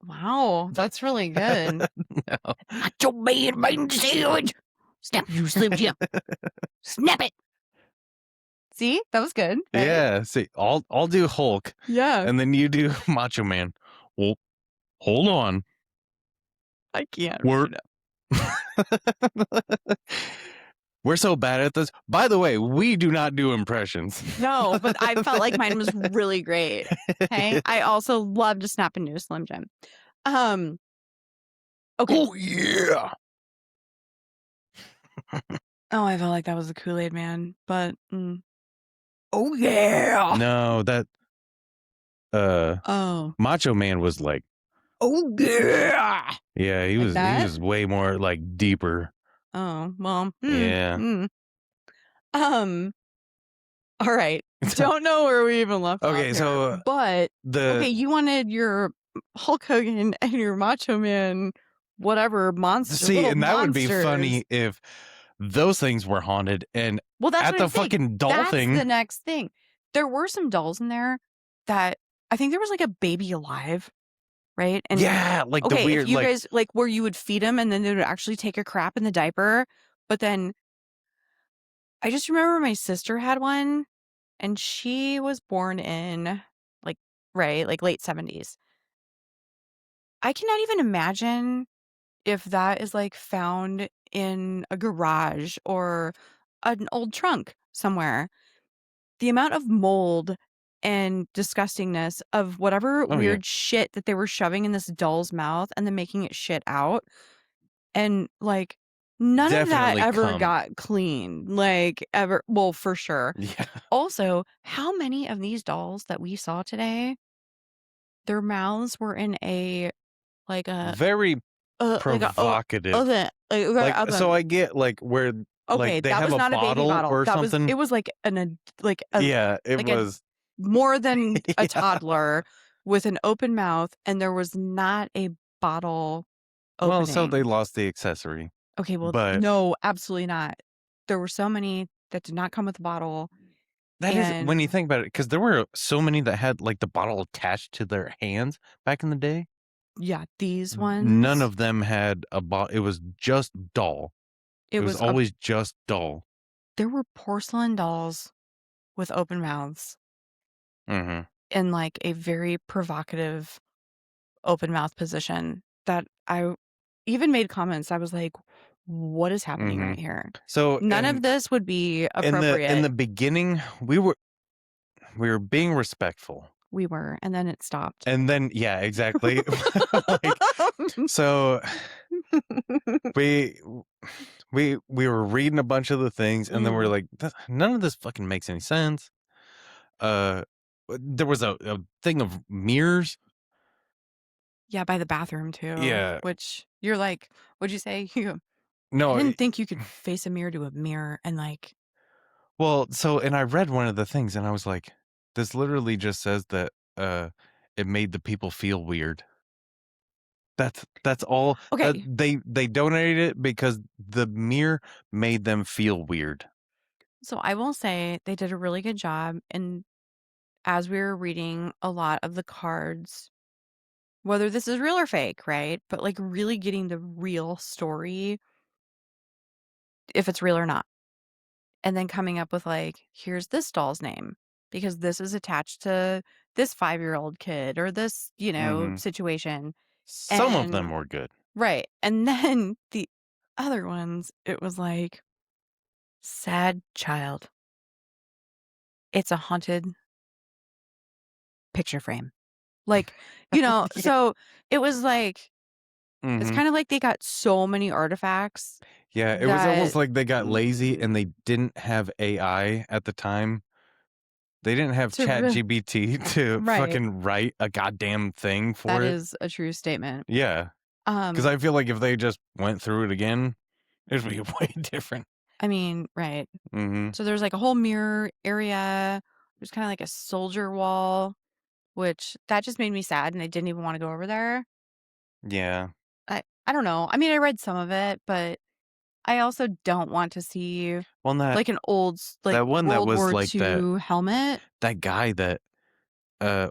Wow, that's really good. No. Macho Man Randy Savage. Snap you, Slim Jim. Snap it. See? That was good, right? Yeah, see, I'll do Hulk, Yeah. and then you do Macho Man. Well, hold on. I can't. We're we're so bad at this. By the way, we do not do impressions. No, but I felt like mine was really great. Okay. I also love to snap into a Slim Jim. Okay. Oh yeah. Oh, I felt like that was the Kool-Aid man, but Oh yeah. No, Oh. Macho Man was like, Oh, yeah! yeah, he Like that? was way more, like, deeper. Oh, well, Yeah. Um, alright. So Don't know where we even left off okay, here, so but, okay, the you wanted your Hulk Hogan and your Macho Man whatever monster see, little and that would be monsters. funny if those things were haunted, and Well, that's at what I'm the saying. fucking doll That's the thing next thing. There were some dolls in there that I think there was, like, a baby alive, right? And, yeah, like, the okay, if weird, you like guys like, where you would feed them and then they would actually take a crap in the diaper, but then I just remember my sister had one, and she was born in, like right, like, late 70s. I cannot even imagine if that is, like, found in a garage or an old trunk somewhere. The amount of mold and disgustingness of whatever oh, yeah, weird shit that they were shoving in this doll's mouth and then making it shit out, and, like, none of that definitely ever come. got clean, like, ever well, for sure. Yeah, Also, how many of these dolls that we saw today, their mouths were in a like a very like a provocative. okay, Like, so I get, like, where, like, okay, they that have was a not a baby bottle bottle. or That was something. it was like Yeah, it like a was more than a yeah. toddler with an open mouth, and there was not a bottle Well, so they opening. lost the accessory, Okay, well, but no, absolutely not. There were so many that did not come with a bottle, that is when you and think about it, because there were so many that had, like, the bottle attached to their hands back in the day. yeah, these None ones, of them had a bottle. It was just doll. it It was was a always just doll. there were porcelain dolls with open mouths Mhm, in, like, a very provocative open mouth position that I even made comments. I was like, "What is happening right mhm. here?" So, None of and this would be in appropriate. the beginning, we were being respectful. We were, and then it stopped. And then yeah, exactly. Like, so we we were reading a bunch of the things, and then we're Mm. like, None of this fucking makes any sense." Uh, there was a thing of mirrors. Yeah, by the bathroom too, Yeah. which you're like, what'd you say? You I No, didn't think you could face a mirror to a mirror and, like, well, so and I read one of the things, and I was like, "This literally just says that, it made the people feel weird." That's all that okay, they donated it because the mirror made them feel weird. so I will say they did a really good job, and as we were reading a lot of the cards, whether this is real or fake, right? But, like, really getting the real story, if it's real or not, and then coming up with, like, "Here's this doll's name, because this is attached to this five-year-old kid," or this, Mhm. situation, Some of them and were good. right, and then the other ones, it was like, "Sad child. It's a haunted picture frame." Like, Yeah. so it was like it's Mhm. kinda like they got so many artifacts Yeah, it was almost that like they got lazy and they didn't have AI at the time. They didn't have to re ChatGPT to right. fucking write a goddamn thing for That it. is a true statement. Yeah, because Um, I feel like if they just went through it again, it'd be way different. I mean, right. Mhm. So there's, like, a whole mirror area. There's kinda like a soldier wall, which that just made me sad, and I didn't even wanna go over there. Yeah. I don't know. I mean, I read some of it, but I also don't want to see, Well, like, an old like, that one that World was War like II helmet, that guy that,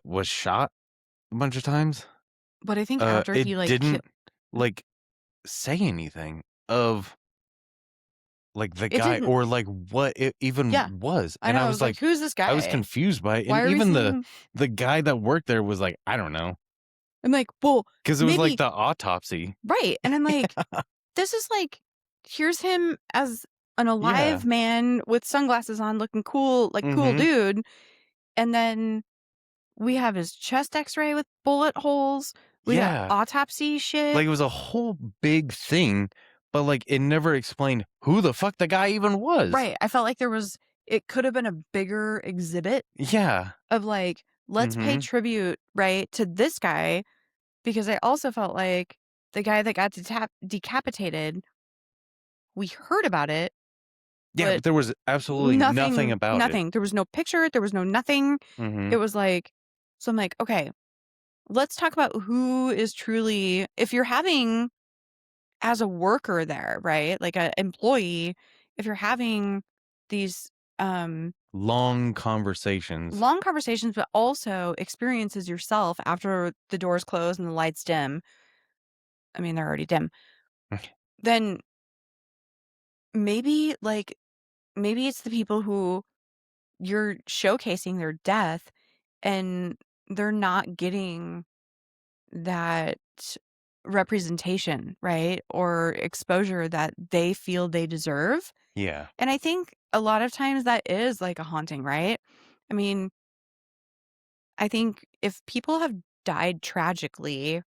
was shot a bunch of times, but I think after it he, like, didn't, like, say anything of, like, the it guy didn't or, like, what it yeah. even was, I and know, I I was was like, like "Who's this I was guy? confused by it, and Why are we even seeing" the guy that worked there was like, "I don't know, I'm like, "Well, because it was like maybe" the autopsy." right, and I'm like, "This is like here's him as an Yeah. alive man with sunglasses on looking cool, like, cool Mhm. dude, and then we have his chest X-ray with bullet holes, we got Yeah. autopsy shit." Like, it was a whole big thing, but, like, it never explained who the fuck the guy even was. Right, I felt like there was it could have been a bigger exhibit Yeah. of, like, let's pay Mhm. tribute, right, to this guy because I also felt like the guy that got decapitated, we heard about it, Yeah, but but there was absolutely nothing nothing, about it. nothing. There was no picture. There was no nothing. It Mhm. was like, so I'm like, okay, let's talk about who is truly, if you're having as a worker there, right? Like an employee, if you're having these um Long conversations. long conversations, but also experiences yourself after the doors close and the lights dim. I mean, they're already dim. Then maybe like maybe it's the people who you're showcasing their death and they're not getting that representation, right? Or exposure that they feel they deserve. Yeah. And I think a lot of times that is like a haunting, right? I mean, I think if people have died tragically,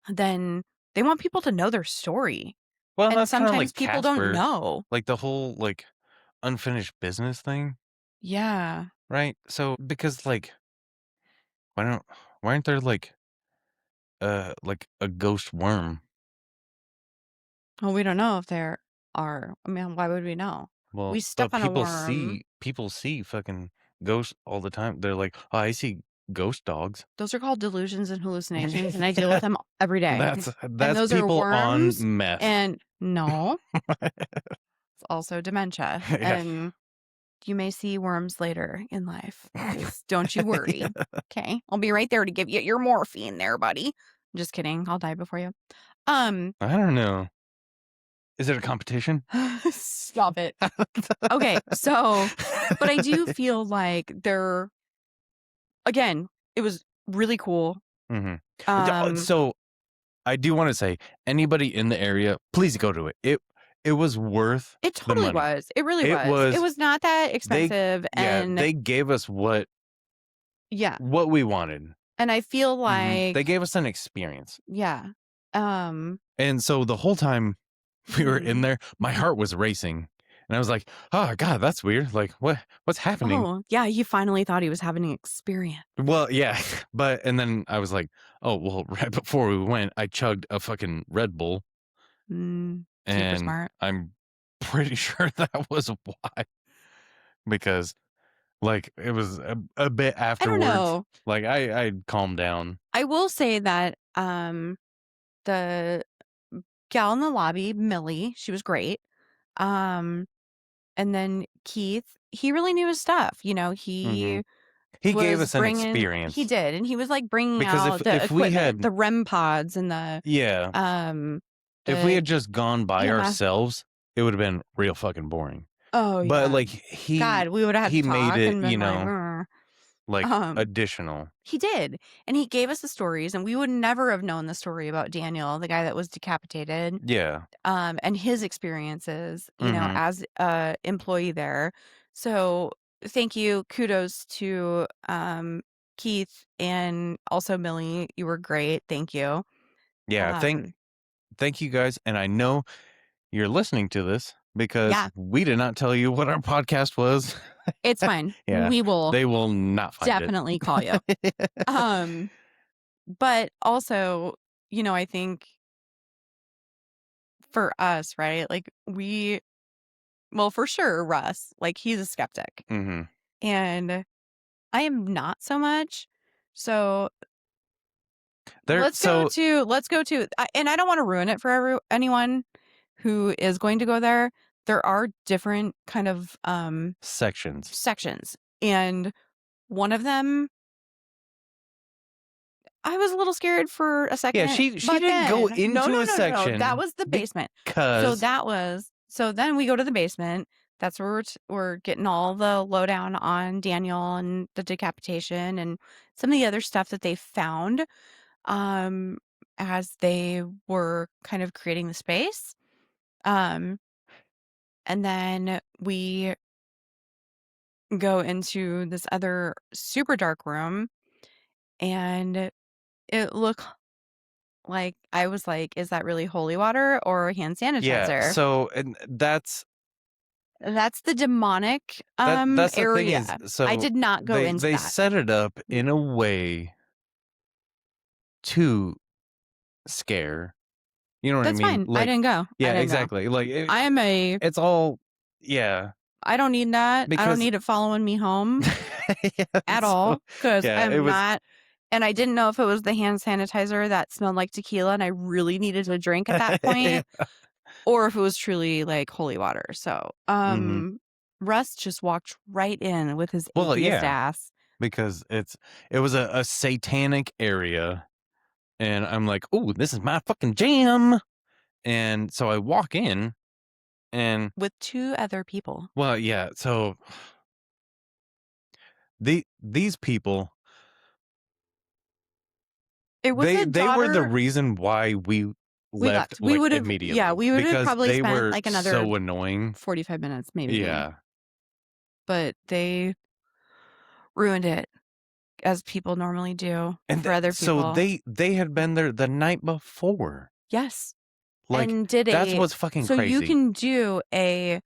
then they want people to know their story. Well, and And that's kinda sometimes like people don't Casper, know. like, the whole, like, unfinished business thing, Yeah. right? So, because, like, why don't why aren't there, like, a ghost worm? Well, we don't know if there are. I mean, why would we know? We Well, step but on a worm. people see fucking ghosts all the time. They're like, "Oh, I see ghost dogs." Those are called delusions and hallucinations, and I deal with them every day. And That's those are people on worms meth. and no, it's also dementia. Yeah. And you may see worms later in life. Just don't you worry. Okay. I'll be right there to give you your morphine there, buddy. Just kidding. I'll die before you. Um, I don't know. Is it a competition? stop it. Okay. So, but I do feel like there, again, it was really cool. Mhm. Um, So, I do wanna say, anybody in the area, please go to it. It was worth it the totally money. was. It really It was. It was was not that they expensive. yeah, And they gave us yeah. what we wanted. And I feel Mhm. They like, gave us an experience. yeah. Um, And so the whole time we were in mhm. there, my heart was racing. And I was like, "Oh god, that's weird. Like, what's happening?" Oh, yeah. He finally thought he was having an experience. Well, yeah, but and then I was like, "Oh, well, right before we went, I chugged a fucking Red Bull, Super and smart. I'm pretty sure that was why, because like it was a bit I don't afterwards, know. like I'd calmed down. I will say that, the gal in the lobby, Millie, she was great. Um, and then Keith, he really knew his stuff. You know, Mhm. he He gave was us an bringing, he experience did, and he was like bringing because out the if we equipment, had the REM pods and the, yeah, um, if we the had just gone by EMF. ourselves, it would have been real fucking boring. Oh But yeah. like God, we would have had he to made talk it, and been like, "Ugh." like um, additional. he did, and he gave us the stories, and we would never have known the story about Daniel, the guy that was decapitated, Yeah. and his experiences, you know, Mhm. as a employee there. So thank you, kudos to Keith and also Millie. You were great. Thank you. Yeah, Um, thank you guys, and I know you're listening to this because yeah, we did not tell you what our podcast was. it's fine. Yeah, We will they will not find it. definitely call you. Um, but also, you know, I think for us, right? Like well, for sure, Russ, like he's a skeptic, Mhm. and I am not so much. So There so let's go to and I don't wanna ruin it for anyone who is going to go there. There are different kind of, sections. sections, and one of them, I was a little scared for a Yeah, second, she but didn't go then no, into no, a no, no, no, that section was the basement. because So then we go to the basement. That's where we're getting all the lowdown on Daniel and the decapitation and some of the other stuff that they found. um, as they were kind of creating the space. Um, and then we go into this other super dark room, and it looked like I was like, is that really holy water or hand yeah, sanitizer? so and that's That's the demonic, That's the thing is, area. I so did not go into they that. set it up in a way to scare. You know what I That's mean? fine. I Like, didn't go. I yeah, didn't go. exactly. Like, it's all, yeah, I don't need that. I don't because need it following me home yeah, at so, all, 'cause yeah, it I'm was not, and I didn't know if it was the hand sanitizer that smelled like tequila and I really needed a drink at that yeah. point, or if it was truly, like, holy water. So, Hmm. Russ just walked right in with his Well, atheist yeah, ass. because it was a satanic area, and I'm like, oh, this is my fucking jam. And so I walk in, and With 2 other people. well, yeah, so these people, It was a they were the daughter. reason why we We left, left. We like, would've, yeah, immediately, we would've because probably they spent, were like, another so annoying. 45 minutes maybe, Yeah. but they ruined it, as people normally do And for other so people. they had been there the night before. Yes, Like, and did that's a, what's fucking so you crazy. can do a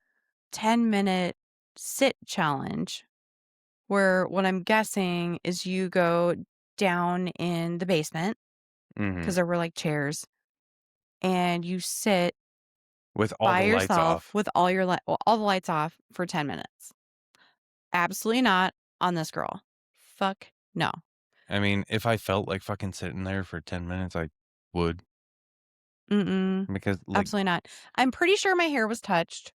10-minute sit challenge where what I'm guessing is you go down in the basement, Mhm. because there were, like, chairs, and you sit With all by the lights yourself off. with all your all the lights off for 10 minutes. Absolutely not on this girl. Fuck no. I mean, if I felt like fucking sitting there for 10 minutes, I would, Mm-mm. because, like, Absolutely not. I'm pretty sure my hair was touched.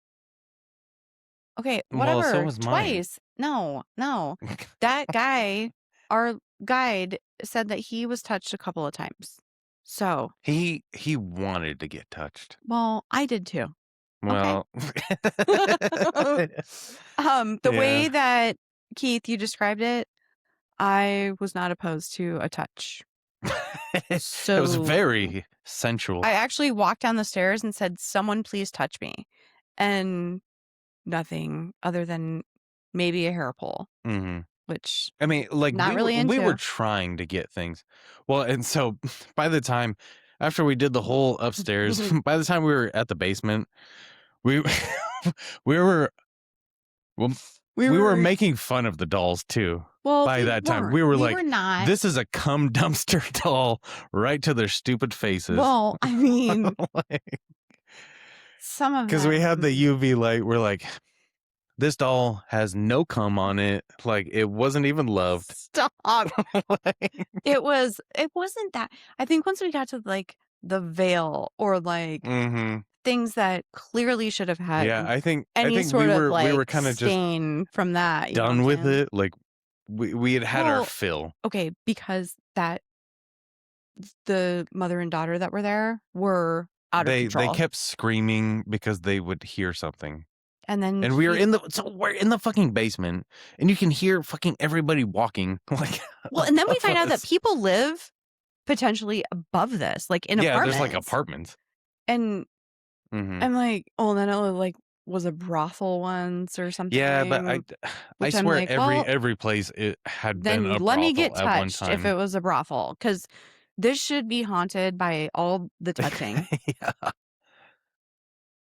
Okay, well, so whatever. was mine. Twice. No, no. That guy, our guide, said that he was touched a couple of times. So, He wanted to get touched. well, I did too. Okay. Well, The yeah. way that Keith, you described it, I was not opposed to a touch. It was So very sensual. I actually walked down the stairs and said, "Someone please touch me." And nothing other than maybe a hair pull, Mhm. which I mean, like, not really we were into. trying to get things. Well, and so by the time after we did the whole upstairs, by the time we were at the basement, we we were well, We we were were, making fun of the dolls too. well, By we that time, weren't. we were We were like, not. "This is a cum dumpster doll right to their stupid faces." Well, I mean, some of Because we had the them. UV light, we're like, this doll has no cum on it. Like, it wasn't even loved. Stop. Like, It wasn't that. I think once we got to, like, the veil or, like, mhm. things that clearly should have had Yeah, I any think sort of, we like, were kind of just stain from that, you know what done I'm with saying? it. Like, we had had our Well, fill. okay, because that the mother and daughter that were there were out of They control. kept screaming because they would hear something. And then And we were in the so we're in the fucking basement, and you can hear fucking everybody walking like well, and then we above find out that us. people live potentially above this, like, in Yeah, there's like apartments. apartments. And Mhm. I'm like, "Oh, then it, like, was a brothel once or Yeah, but something," I which I'm swear like, "Well, every place it had been then a let me brothel get at one touched if it time. was a brothel, because this should be haunted by all the touching." Yeah.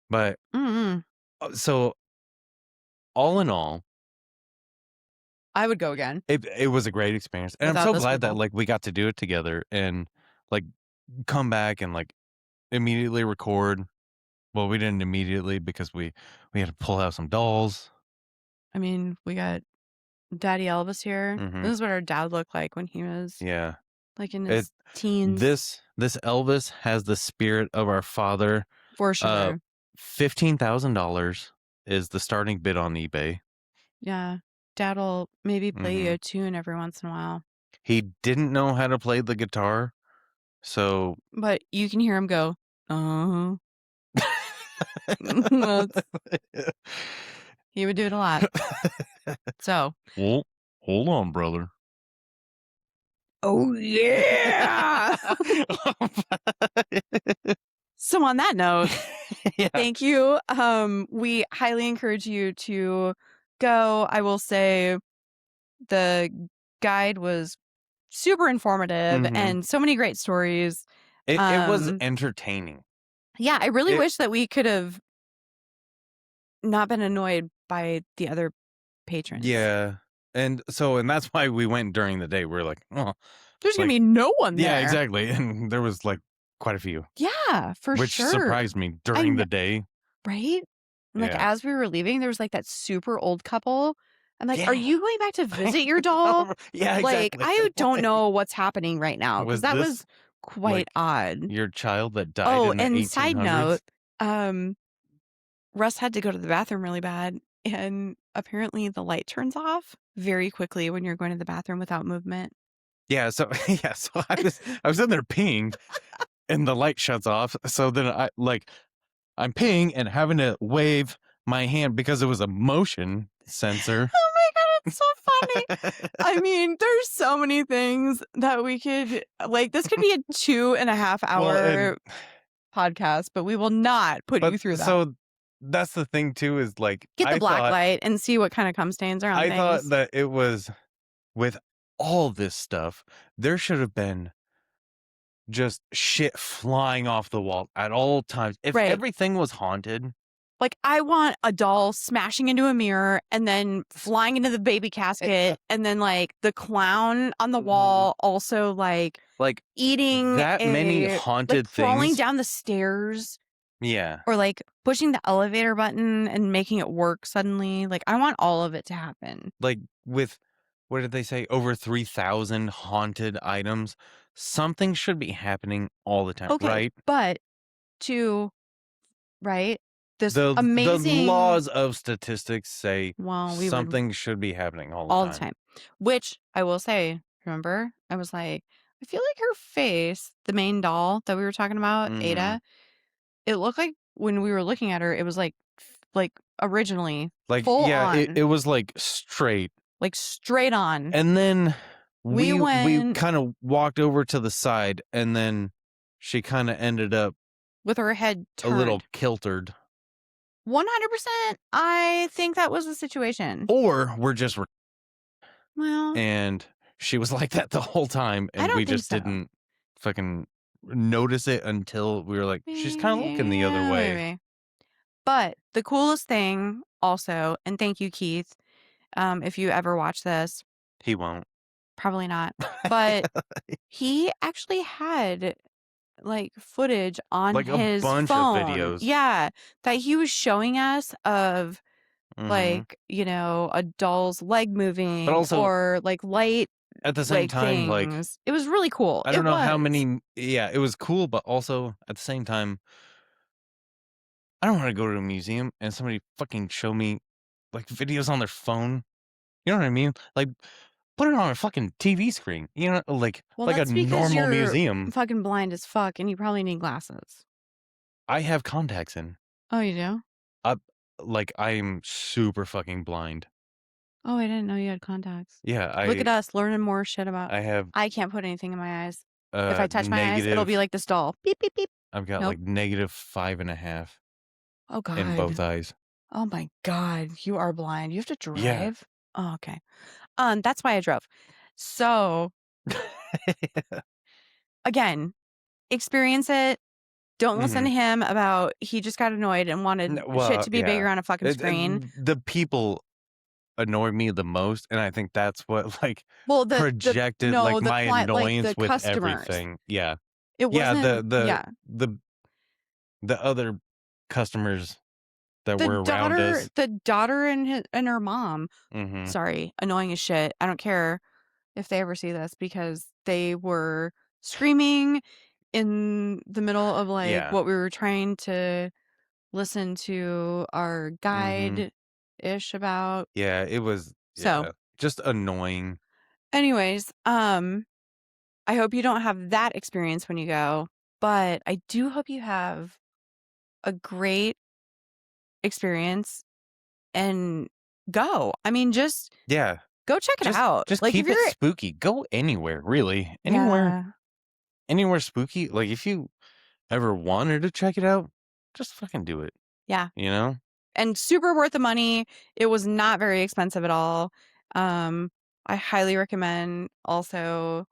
But Mm-mm. so all in all, I would go again it was a great experience, and I'm without so those glad that, people. like, we got to do it together and, like, come back and, like, immediately record. Well, we didn't immediately because we had to pull out some dolls. I mean, we got Daddy Elvis here. Mhm. This is what our dad looked like when he was, Yeah. like, in It his teens, this Elvis has the spirit of our father. for Uh, sure. $15,000 is the starting bid on eBay. Yeah. Dad'll maybe play you Mhm. a tune every once in a while, He didn't know how to play the guitar, so but you can hear him go, "Uh-huh." That's, he would do it a lot. So, Well, hold on, brother. oh, yeah. So on that note, Yeah. thank you. We highly encourage you to go. I will say the guide was super informative Mhm. and so many great stories. It was Um, entertaining. yeah, I really It wish that we could have not been annoyed by the other patrons. Yeah. And that's why we went during the day. We're like, oh, There's gonna like, be no one yeah, there. exactly. And there was like quite a few, Yeah, for which sure. surprised me I during kn the day. right? And, like, Yeah. as we were leaving, there was, like, that super old couple. I'm like, "Are Yeah. you going back to I visit your doll?" know. Yeah, Like, exactly. I don't Like, know what's happening right now because was that this was quite like odd. your child that died Oh, in the and side 1800s? note, um, Russ had to go to the bathroom really bad, and apparently the light turns off very quickly when you're going to the bathroom without movement. Yeah. So, yeah. So I was in there peeing and the light shuts off. So then I'm peeing and having to wave my hand because it was a motion sensor. Oh my god, it's so funny. I mean, there's so many things that we could like, this could be a 2.5 Well, and hour podcast, but we will not put but you through that. so that's the thing too, is like Get the black light and see what kind of cum stains are on I thought things. that it was with all this stuff, there should have been just shit flying off the wall at all times. If Right. everything was haunted, Like, I want a doll smashing into a mirror and then flying into the baby casket, and then, like, the clown on the wall also, like eating that many like, haunted crawling things. down the stairs Yeah. or, like, pushing the elevator button and making it work suddenly. Like, I want all of it to happen. Like with what did they say? Over 3,000 haunted items. Something should be happening all the time, Okay, right? but to right? This The amazing laws of statistics say well, we would something should be happening all the all the time. time. Which I will say, remember? I was like, I feel like her face, the main doll that we were talking about, Mhm. Ada, it looked like when we were looking at her, it was like originally Like, full yeah, it on, was like straight. like straight on. And then We we went kind of walked over to the side and then she kind of ended up with her head a little turned. kiltered. 100%, I think that was the situation. Or we're just Well, and she was like that the whole time I and we don't think just so. didn't fucking notice it until we were like, she's kind of looking the other Yeah, way. maybe. But the coolest thing also, and thank you, Keith, if you ever watch this, He won't. probably not, but he actually had like footage on Like a his bunch of phone. videos. Yeah, that he was showing us of Mhm. like, a doll's leg But moving also or like light at the same like time, like things. It was really cool. I don't It know how was. many. Yeah, it was cool, but also at the same time, I don't want to go to a museum and somebody fucking show me like videos on their phone. You know what I mean? Like put it on a fucking TV screen. You know, Well, like a that's because normal you're museum. fucking blind as fuck and you probably need glasses. I have contacts in. Oh, you do? I like I am super fucking blind. Oh, I didn't know you had contacts. Yeah, Look at us learning more shit about. I have I can't put anything in my eyes. If I touch my eyes, it'll be negative. like this doll. Beep, beep, beep. I've got Nope. like negative 5.5 Oh, in both God. eyes. Oh, my God. You are blind. You have to Yeah. drive? Oh, okay. That's why I drove. So, again, experience it. Don't listen to Mhm. him about he just got annoyed and wanted shit Well, to be bigger yeah. on a fucking screen. The people annoy me the most, and I think that's what like Well, the projected no, like the my client, like annoyance the with customers. everything. Yeah. It Yeah, wasn't, yeah. the other customers that were around us. The daughter and her mom, Mhm. sorry, annoying as shit. I don't care if they ever see this because they were screaming in the middle of like Yeah. what we were trying to listen to our Mhm. guide ish about. Yeah, it was So, just annoying. anyways, I hope you don't have that experience when you go, but I do hope you have a great experience and go. I mean, just Yeah. go check it out. Just Like if keep it you're spooky. Go anywhere, really. yeah, Anywhere spooky. Like if you ever wanted to check it out, just fucking do it, yeah. you know? And super worth the money. It was not very expensive at all. Um, I highly recommend also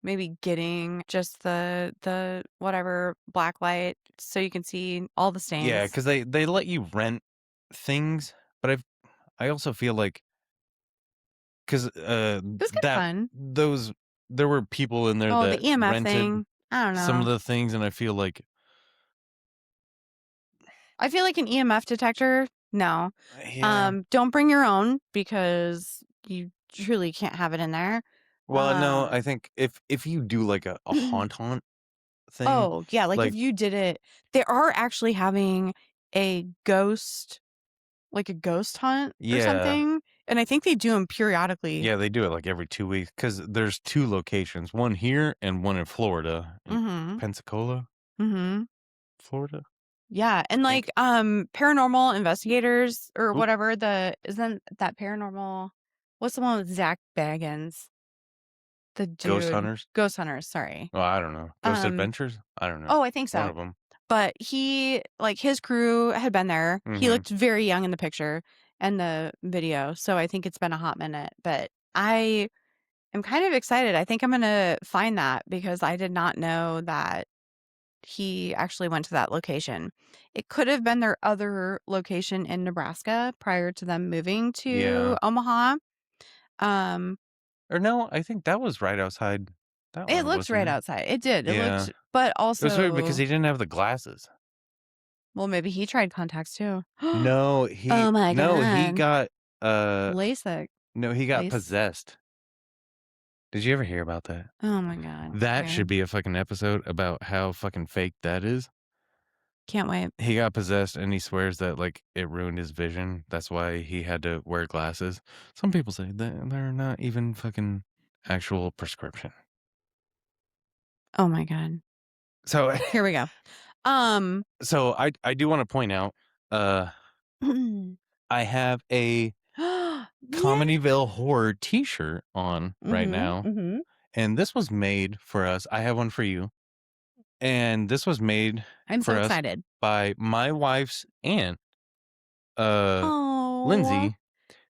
maybe getting just the whatever black light so you can see all the Yeah, stains. because they let you rent things, but I also feel like 'cause, It was kind of that fun. those there were people in there Oh, the that EMF rented thing. I don't some of know. the things, and I feel like I feel like an EMF detector, no. yeah. Don't bring your own because you truly can't have it in there. Well, no, I Um, think if you do, like, a haunt thing, oh, yeah, like if like you did it, they are actually having a ghost, like a ghost hunt or yeah. something. And I think they do them periodically. Yeah, they do it, like, every 2 weeks because there's 2 locations, one here and one in Florida, in Mm-hmm. Pensacola, Mm-hmm. Florida, Yeah. And I think. like paranormal investigators or Oop, whatever, the isn't that paranormal, what's the one with Zach Baggins? The Ghost dude, Hunters? Ghost Hunters, sorry. Well, I don't know. Ghost Um, Adventures? I don't know. oh, I think One so. of them. But he like, his crew had been there. He Mhm. looked very young in the picture and the video, so I think it's been a hot minute, but I am kind of excited. I think I'm gonna find that because I did not know that he actually went to that location. It could have been their other location in Nebraska prior to them moving to Yeah. Omaha. Um, Or no, I think that was right outside that it one, looked wasn't right it? outside. It did. It Yeah. looked, but It was weird because also, he didn't have the glasses. well, maybe he tried contacts too. No, Oh my he god. got, uh LASIK. no, he got Lace. possessed. Did you ever hear about that? Oh my god. That Okay. should be a fucking episode about how fucking fake that is. Can't wait. He got possessed and he swears that, like, it ruined his vision. That's why he had to wear glasses. Some people say that they're not even fucking actual prescription. Oh my god. So Here we go. Um so I do wanna point out, uh, I have a yeah. Comedyville Horror T-shirt on right Mhm. now, Mhm. and this was made for us. I have one for you, and this was made I'm so for us excited. by my wife's aunt, uh, Oh. Lindsay.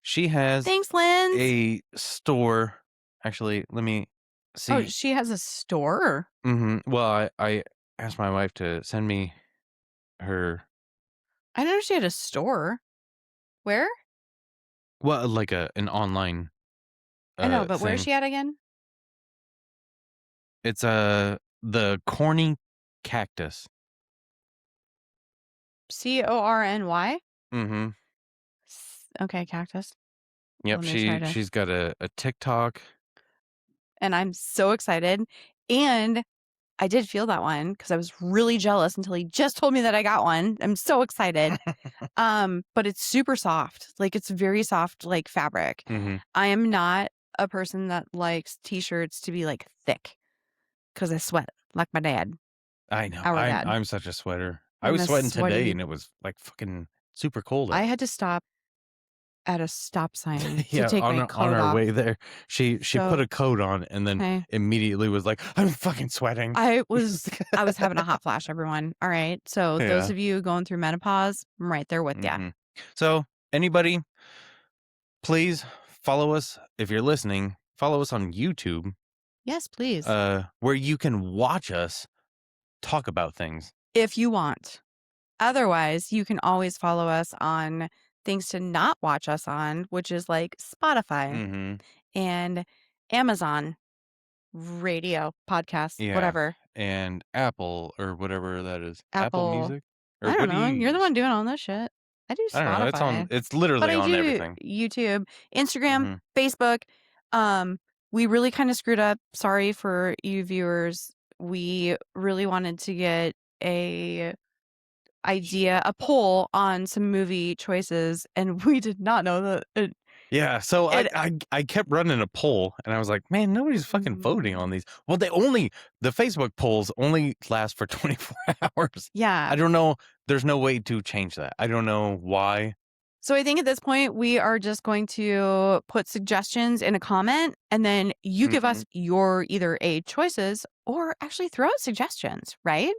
She has Thanks, Linz. a store. Actually, let me Oh, see. she has a store? Well, I asked my wife to send me her, I didn't know she had a store. Where? well, like an online I know, but where is thing. she at again? It's the Corny Cactus. Corny? Mhm. Okay, cactus. Yep, Let me try to, she's got a TikTok. and I'm so excited. And I did feel that one because I was really jealous until he just told me that I got one. I'm so excited. But it's super soft. Like it's very soft, like fabric. Mhm. I am not a person that likes t-shirts to be like thick because I sweat like my dad, I know. our dad. I'm such a sweater. I I'm was a sweating today sweaty. and it was like fucking super cold I out. had to stop at a stop sign to Yeah, take my on coat our off. way there, she put So, a coat on and then okay. immediately was like, "I'm fucking sweating." I was having a hot flash, everyone. All right. So those Yeah. of you going through menopause, I'm right there with ya. Mhm. So, anybody, please follow us if you're listening. Follow us on YouTube, Yes, please. where you can watch us talk about things. If you want. Otherwise, you can always follow us on things to not watch us on, which is like Spotify Mhm. and Amazon radio, podcast, Yeah, whatever. and Apple or whatever that is. Apple Apple. Music? Or I don't what do know. you You're the use? one doing all this shit. I do I don't know, Spotify. it's But literally I on do everything. YouTube, Instagram, Mhm. Facebook. Um, we really kind of screwed up. Sorry for you viewers. We really wanted to get a a poll on some movie choices, and we did not know that Yeah, so it I kept running a poll, and I was like, "Man, nobody's fucking voting on Mm, these." Well, the Facebook polls only last for 24 hours. I yeah. don't know, there's no way to change that. I don't know why. So I think at this point we are just going to put suggestions in a comment, and then you give us Mhm. your either A choices or actually throw out suggestions, right?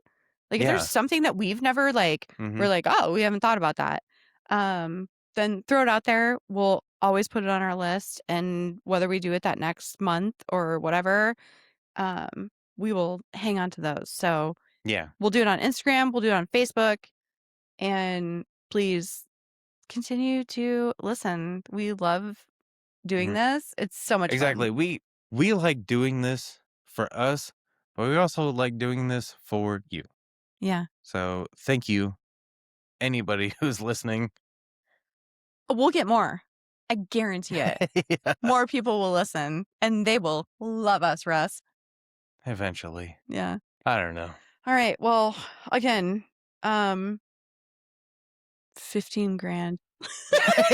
Like if there's Yeah. something that we've never like we're Mhm. like, "Oh, we haven't thought about that." Then throw it out there. We'll always put it on our list, and whether we do it that next month or whatever, we will hang on to those. So Yeah. we'll do it on Instagram, we'll do it on Facebook, and please continue to listen. We love doing Mhm. this. It's so much fun. Exactly. We like doing this for us, but we also like doing this for you. Yeah. So thank you, anybody who's listening. We'll get more. I guarantee it. Yeah, More people will listen and they will love us, Russ. eventually. Yeah. I don't know. All right. Well, again, um, 15 grand.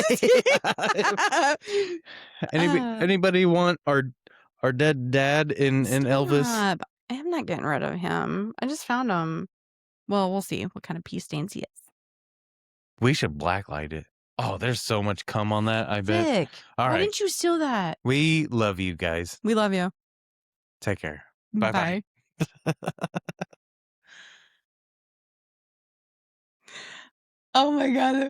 Just kidding. uh, Anybody want our dead dad in Elvis? stop. I'm not getting rid of him. I just found him. Well, we'll see what kind of pea stains he is. We should blacklight it. Oh, there's so much cum on that, I bet. Sick. All Why right. didn't you steal that? We love you guys. We love you. Take care. Bye-bye. Bye. Oh my God.